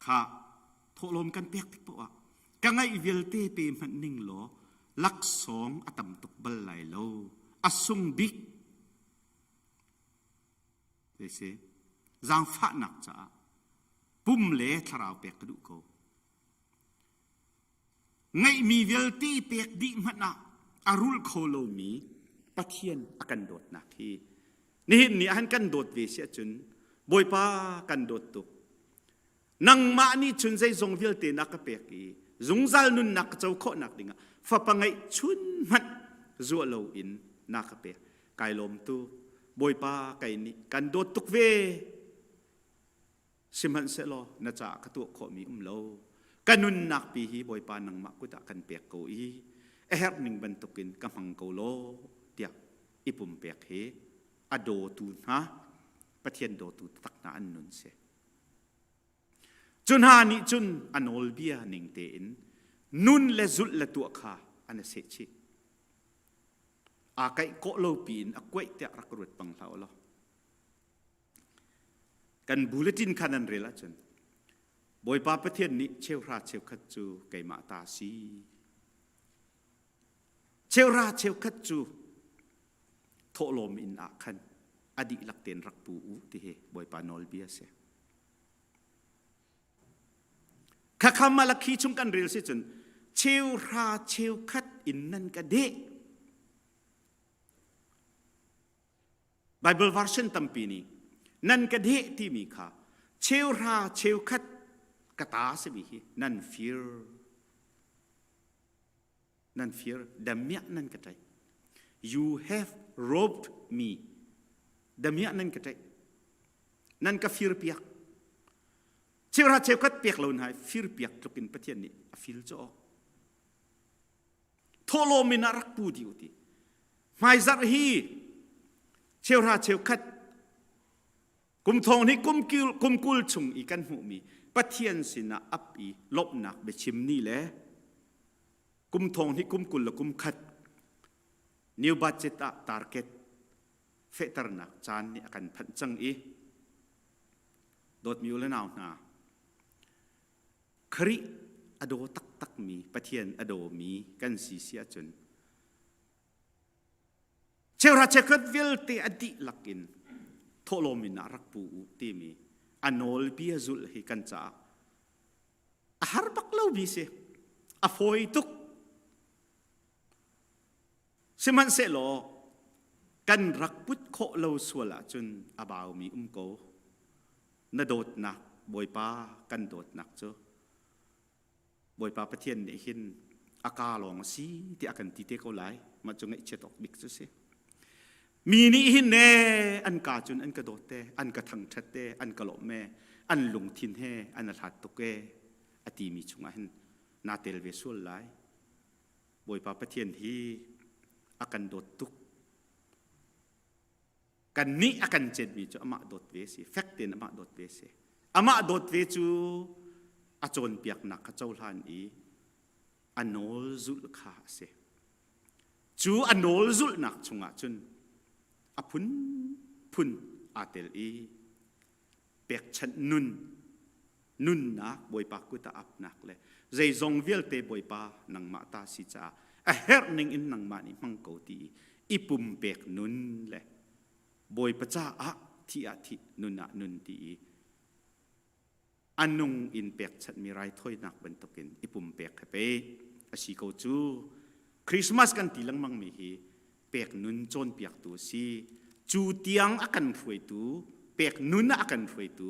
Speaker 10: ข้าโทลมกันเปียกติปะกังไงเวลเตเปมันนิ่งโลลักสองอตัมตุกบลไลโลอสุงบิกเดเซจางฟ้านักจ้าปุ่มเล่ทราวเปียกกระดูกโกไงมีเวลเตเปียกดิมันนะอารุลโคโลมีปะเทียนอากันโดดนักที่นี่อันกันโดดเวเสียจุนบอยป้ากันโดดตุกนังมานี่ชุนใจทรงเวลเตนักเปียกีจงซัลนุนนักเจ้าโคนักดิ่งฟ้าปังไงชุนมันจัวโลอินนักเปียกายลมตูบอยป้าไกนี่กันโดดตุกเวสิมันเสลอน่าจะกระตัวขมีโลกันนุนนักปีฮีบอยป้านังมากุตะกันเปียกโกอีเอฮร์นิงบันตุกินกำมังโกโลเดียอิปุ่มเปียกเฮอโดตูนะปะเทียนโดตูตักนาอันนุนเสจุนฮานิจุนอันอลเบียนิงเตอินนุนเลจุลเลตัวข้าอันเสชิอาไกโกโลปีนอากวยเตะรักรุดปังเท่าลอกันบูเลตินขันันเรล่าจุนบอยป้าปะเทียนนี้เชลราเชลคัดจูไกมาตาซีเชลราเชลคัดจูโทโลมอินอาคันอดีลักเตนรักปูอุติเฮบอยปานอลเบียเสข้าคำมาลักขีชุมกันเรียลสิจนเชลราเชลคัดอินนั่นก็เดไบเบิลวอร์ชันตัมปีนี้นั่นก็เดที่มีค่ะเชลราเชลคัดกตาสบิฮีนั่นฟีร์นั่นฟีร์ดำเมียนั่นก็ได้ you have robbed me ดำเมียนั่นก็ได้นั่นก็ฟีร์เปียกเชื่อราเชื่อกัดเปียกเราหน่อยฟีร์เปียกจะเป็นประเทศนี้ฟีร์จ่อทั่วโลกมีนารักปูดิวตีไม่ซักฮีเชื่อราเชื่อกัดกุมทองนี่กุมกุลชุงอีกันหูมีปะเทียนสินะอับอีลบหนักไปชิมนี่แหละกุมทองที่กุมกุลและกุมขัดนิวบัจเจตตาร์เก็ตเฟตร์นักจานนี่อากันพันจังอีโดดมิวและนาวนาคริอโดตักมีปะเทียนอโดมีกันสีเสียจนเชลราเชกัดเวลเตอดีลักินโทโลมินารักปูตีมีอันอลเบียจุลฮิกันจ้าอาหารปักเล่าบีเสอฟอยตุกสิมันเสลอกันรักพุทธโคเล่าสวละจนอาบ่าวมีโกนโดดหนักบอยป้ากันโดดหนักเจ้าบอยป้าประเทียนเนี่ยเห็นอากาลองสีที่อากันตีเตเขาไหลมาจงไอเชตอกบิกเจ้าเสมีนี่หินเน่อันกาจุนอันกระโดดเตอันกระทังชัดเตอันกระหลบแม่อันลงทินเฮอันนัดหัดตุกเกอตีมีชงอันนาเตลเวสุลไลบอยป้าประเทียนที่อากันโดดตุกกันนี้อากันเจ็ดมีจูอามาโดดเวสีแฟกเตนอามาโดดเวสีอามาโดดเวจูอาจนเปียกหนักเจ้าลานอีอันโนลุลขาเสจูอันโนลุลหนักชงอาจุนอพุนอาเตลอีเปียกชันนุนนักบอยปากุตาอับนักเลยใจจงเวลเตบอยปานังมาตาสิจ้าเฮร์นิงอินนังมานิมังโกตีอีปุ่มเปียกนุนเลยบอยประจ้าอะที่อาทินุนนุนตีอันนุงอินเปียกชัดมีไรถ้อยนักบรรทุกินอีปุ่มเปียกไปอาชีโกจูคริสต์มาสกันตีลังมังมีฮีเปียกนุนจนเปียกตัวซีจูเตียงอากันฟวยตูเปียกนุนอากันฟวยตู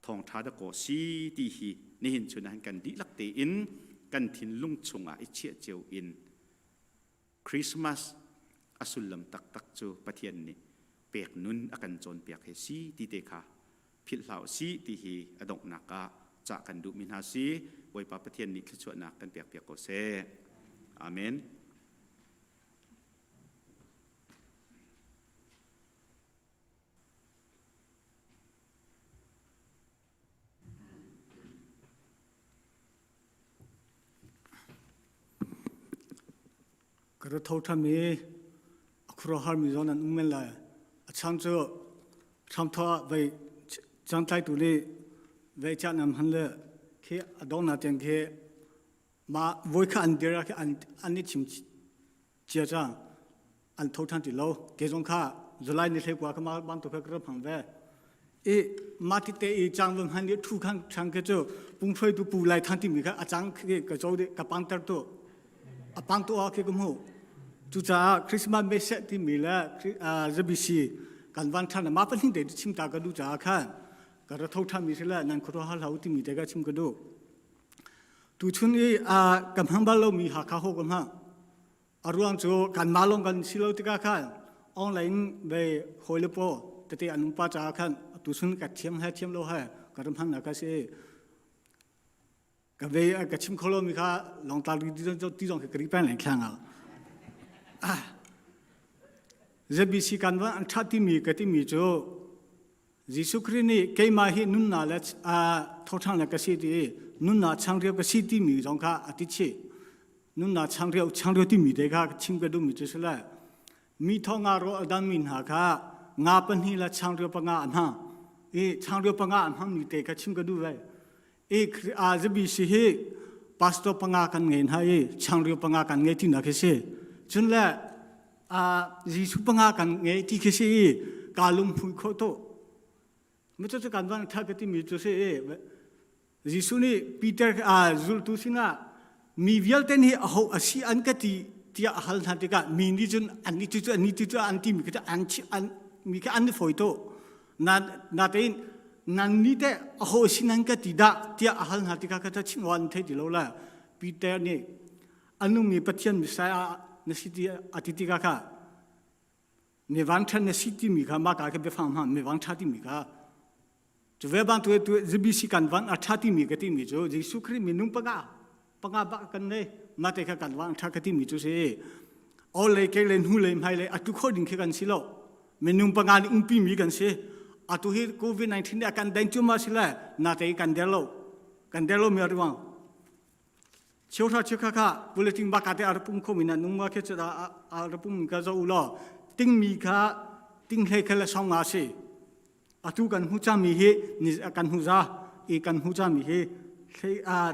Speaker 10: ทองท้าตะโกซีตีฮีนี่เห็นชนันกันดีลักเตอินกันทินลุงชงอาเชียเจียวอินคริสต์มาสอสุลลัมตักจูปะเทียนนี่เปียกนุนอากันจนเปียกเฮซีตีเตคาพิลเหล่าซีตีฮีอดกนักะจากกันดูมินฮาซีไว้ปะปะเทียนนี่คือชวนักกันเปียกโกเซอาเมน
Speaker 1: ระททามีครัวฮาร์มิจอนันอุ้มเมลายช่างเจอทำท่าไปจังใจตุลีไปจันนำหันเลยแค่ดองนาเตียงแค่มาวัยข้าอันเดียร์แค่อันนี้ชิมเจ้าจังอันททันติโลเกจงข้าจุลัยนี่เทกว่าก็มาบ้านตัวเพื่อกระพังเวมาติเตอีจังวันหันนี้ทุกครั้งช่างเกจปุ่งช่วยดูปูไลทันติมีค่ะอาจารย์กระโจนกับปังตัดตัวปังตัวแค่ก็มั่วจุจ้าคริสต์มาสไม่เสร็จที่มีแล้วจะบิชีกันวันท่านมาเป็นที่เด็ดชิมตากระดูจ้าค่ะกระทบทำมีเสร็จแล้วนั่นครัวฮาลาวที่มีเด็กก็ชิมกระดูตุชุนกำหังบ้านเรามีหาข้าวกำหังอารวงโจกันมาลงกันสิโลติกาค่ะออนไลน์ไปโฮลิโปแต่ที่อนุปาจ้าค่ะตุชุนกัดเทียมให้เทียมโลให้กระทำหังนักเสียกับเวกับชิมโคโลมีค่ะลองตาดูที่ตรงกรีเป็นแหล่งแข่งจะบิสิกันว่าอันทัดที่มีกับที่มีโจยิสุครินี่เกี่ยมาให้นุ่นนาเลทุกทางนักเสียดีนุ่นนาช่างเรียกก็สิที่มีตรงค่ะอธิเชนุ่นนาช่างเรียกที่มีเด็กค่ะชิมกระดูมีจุดละมีทองอารอดันมินหาค่ะงาเป็นที่ละช่างเรียกปังอาอันห้าช่างเรียกปังอาอันห้ามีเด็กค่ะชิมกระดูไว้จะบิสิให้พาสต์ปังอากันเงินให้ช่างเรียกปังอากันเงินที่นักเสียจนละยิสุปังอากันเงินที่เสียกาลุมพุยโคโตไม่ใช่การวันทักที่มีจุดเสียยิสุนี่ปีเตอร์จุลตุสินะมีวิลเทนี่เอาอาศัยอันกัที่ฮัลนัดกันมีนิจุนอันนี้จุดอันนี้จุดอันที่มีกันอันมีกันอันนี้ฝอยโตนาเต็นนั่นนี่แต่เอาอาศัยนั่นกัที่ฮัลนัดกันก็จะชิงวันเทดิโลละปีเตอร์นี่อันนู้นมีปัจจัยมิสัยนสิทธิอธิติกาค่ะมีวันทันนสิทธิมีค่ะมากการเก็บฟังมามีวันทัดที่มีค่ะจะเวบันตัวจะบิสิกันวันอัฐที่มีกันที่มีโจยิสุคริมีนุ่งปังอาบักกันเลยมาแต่กันวันทักที่มีโจเซ่เอาเลยเกลนหูเลยไม่เลยอัตุข้อดิ้งกันสิโลมีนุ่งปังอาอุ้มปีมีกันเซ่อัตุฮีโควิด-19เนี่ยกันเดินจุมาสิละนาแต่กันเดลโลมีอะไรบ้างเชื่อค่ะบุลตินบักแต่อาร์ปุ่มคอมินานุ่งมาแค่จะอาร์ปุ่มก็จะอุลาติ้งมีค่ะติ้งให้แค่ละสองอาเซ่อาตุกันหูจามีเฮนิกันหูจากันหูจามีเฮ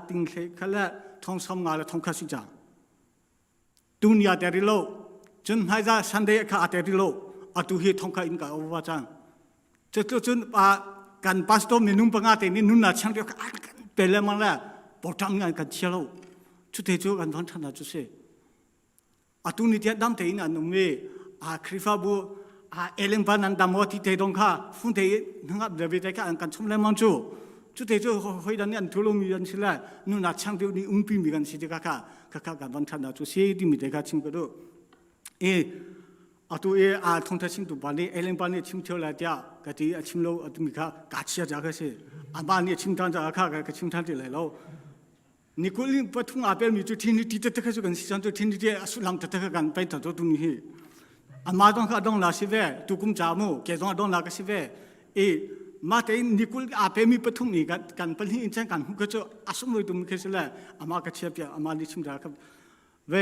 Speaker 1: ติงแค่ละท้องสมงาละท้องข้าศึกจ้าดุนยาเตริโลจนให้จ้าสันเดย์ข้าเตริโลอาตุเฮท้องข้าอินกับอวจังจนกันพาสโตมีนุ่งปังอาเตนี่นุ่นน่ะช่างเดียวกันเป็นเลยมันละปวดทำงานกันเชียวชุดเทจูกันวันทันนะจุเสอาตุนิเดียดำเตอินอันนุ่มเอคริฟาบูเอเลนปานันดามวติเตดงค่ะฟุ้งเตยนับเดบิตเตกันกันชมเลมันจูจุดเตจูหอยดันนี่อันทุลุมีกันสิละนู่นน่ะช่างเดียวนี่ปีมีกันสิเด็กค่ะกันวันทันนะจุเสียดีมีเด็กชิมกันดูอาตุทงทัชิมตุบานี่เอเลนปานี่ชิมเที่ยวละเดียกะที่ชิมโลอาตุมีค่ะกัดเชียจาก็สิบ้านนี่ชิมทันจากค่ะก็ชิมทันที่ไหนแล้วนี่กุลินปัทุงอาเปลมีจุดที่นี่ที่จะกันสิจันจุดที่นี่ที่สุลังจะกันไปตัดตัวตรงนี้อามาต้องข้าต้องลาสิเวตุกุมจามูเกจงต้องลากสิเวมาแต่นิคุลอาเปมีปฐุมนี่กันเป็นที่อินเซนกันก็จะอาสมเลยตุมเคสละอามาก็เชียบอามาลิชิมดาครับเว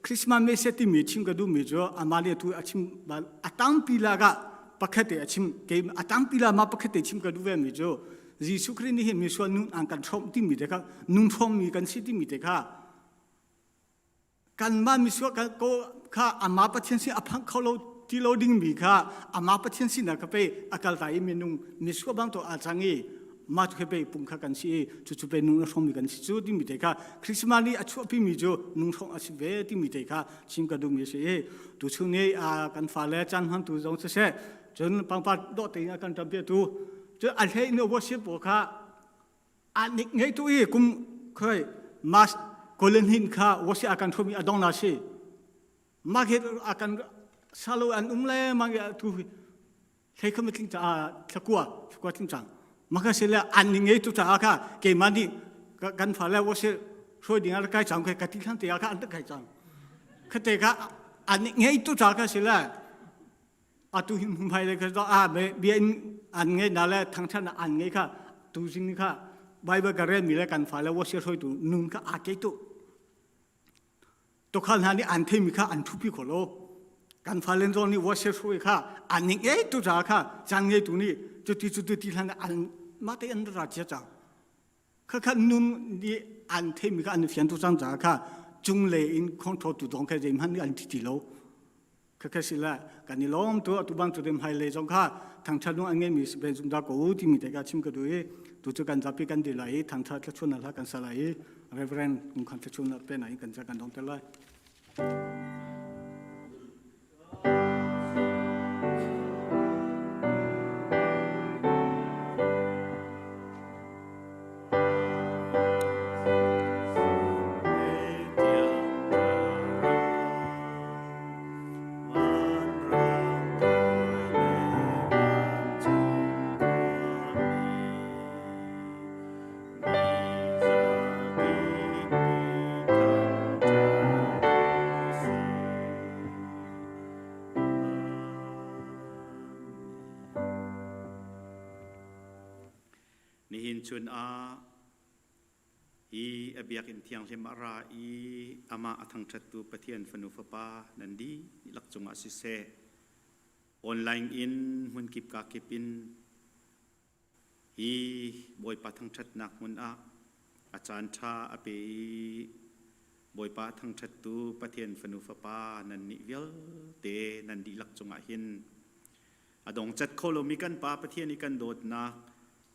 Speaker 1: คริสต์มาสไม่เสร็จที่มีชิมก็ดูมีจ้ะอามาลิตัวชิมบาลอาตัมปีลากะปักเตะชิมเกมอาตัมปีลามาปักเตะชิมก็ดูเวมีจ้ะยิสุครินี่เห็นมีส่วนนุ่งอันกันชมที่มีเด็กนุ่งชมมีกันสิที่มีเด็กกันมามีส่วนกันก็ข้าอามาปัจจัยสิอภังเขาเราที่เราดิ้งมีค่ะอามาปัจจัยสินักไปอากาศใจมีนุ่งมีส่วนบางตัวอาจารย์มาทุกไปปุ่งข้ากันสิจุดไปนุ่งชมมีกันสิจุดที่มีเด็กคริสต์มาสนี่ช่วงปีมีจ้ะนุ่งชมอาชีพที่มีเด็กชิมกระดูมีสิตัวช่วงนี้กันฟ้าเล่จันหันตัวจงเสียจนปังปัดโดดตีกันทำเปียตัวจนอะไรนี่ว่าสิบอกค่ะอันนี้ไงตัวกุมเคยมาคนเล่นหินค่ะว่าสิอาการทุ่มอดองนาสิมาเห็นอาการสาลูอันเลยมาเห็นทุกใครเขาไม่ทิ้งจ้าตะกัวทิ้งจังมาก็เสียแล้วอันนี้ไงตัวจ้าค่ะเกี่ยมันนี่กันฟ้าแล้วว่าสิช่วยดิ่งอะไรกันจังใครกันที่ขันเตียค่ะอันตะไคจังขันเตียค่ะอันนี้ไงตัวจ้าค่ะเสียแล้วอาตุหิมไปเลยก็ต้องเบียนอันไงนั่นแหละทั้งท่านอันไงค่ะตัวจริงนี่ค่ะไบเบิลก็เรียนมีแล้วกันฟ้าแล้วว่าสิช่วยตัวนุ่งค่ะอาเกตุ ตัวขันหานี่อันเทมิค่ะอันทุพิโคโลการฟาเลนโซนี่ว่าเชื่อช่วยค่ะอันนี้ตัวจ้าค่ะจังเงตัวนี้จุดที่ท่านอันมาแต่อันราชจ้าค่ะนุ่นนี่อันเทมิค่ะอันเฟียนตัวจังจ้าค่ะจุงเลยอินคอนโทรลตัวตรงแค่เดิมฮันนี่อันที่โลค่ะสิละกันนี่ล้อมตัวบางตัวเดิมไฮเลยจงค่ะทางชาตินู้นอันเงี้ยมีสเปนจุงดากูที่มีแต่การชิมกันด้วยตัวจุกันจับปีกันดีเลยทางชาติชนอะไรกันสลายเรเวรนคุณคันชนเป็นไหนกันจะกันดองเตลาย
Speaker 10: นี่หินชวนอีอเบียกินเทียงเชมาราอีอามาอัทังชัดตูปะเทียนฟนุฟปานันดีลักจงอาศิเซออนไลน์อินมันกิบกากิบินอีบอยปะทังชัดนักมันอาจารย์ชาอเปบอยปะทังชัดตูปะเทียนฟนุฟปานันนิเวลเตนันดีลักจงอาหินอดงจัดโคโลมิกันปาปะเทียนิกันโดดนัก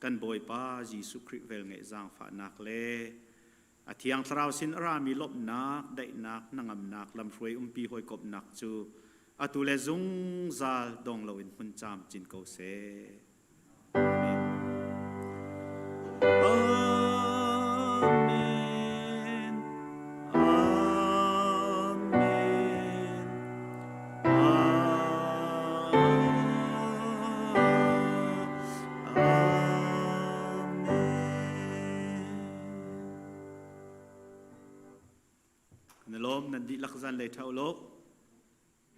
Speaker 10: กันบอยป้าจีสุคริเวลเงจางฝานักเลอาทิยังทราวสินรามีลบนักได้นักนังอำนักลำฟวยปีหอยกบนักจูอาตุเลซุงซาลดองลวินหุ่นจามจินเกาเซอาเมนอาเมนนลมนันดีลักษณะเลยเท่าโลก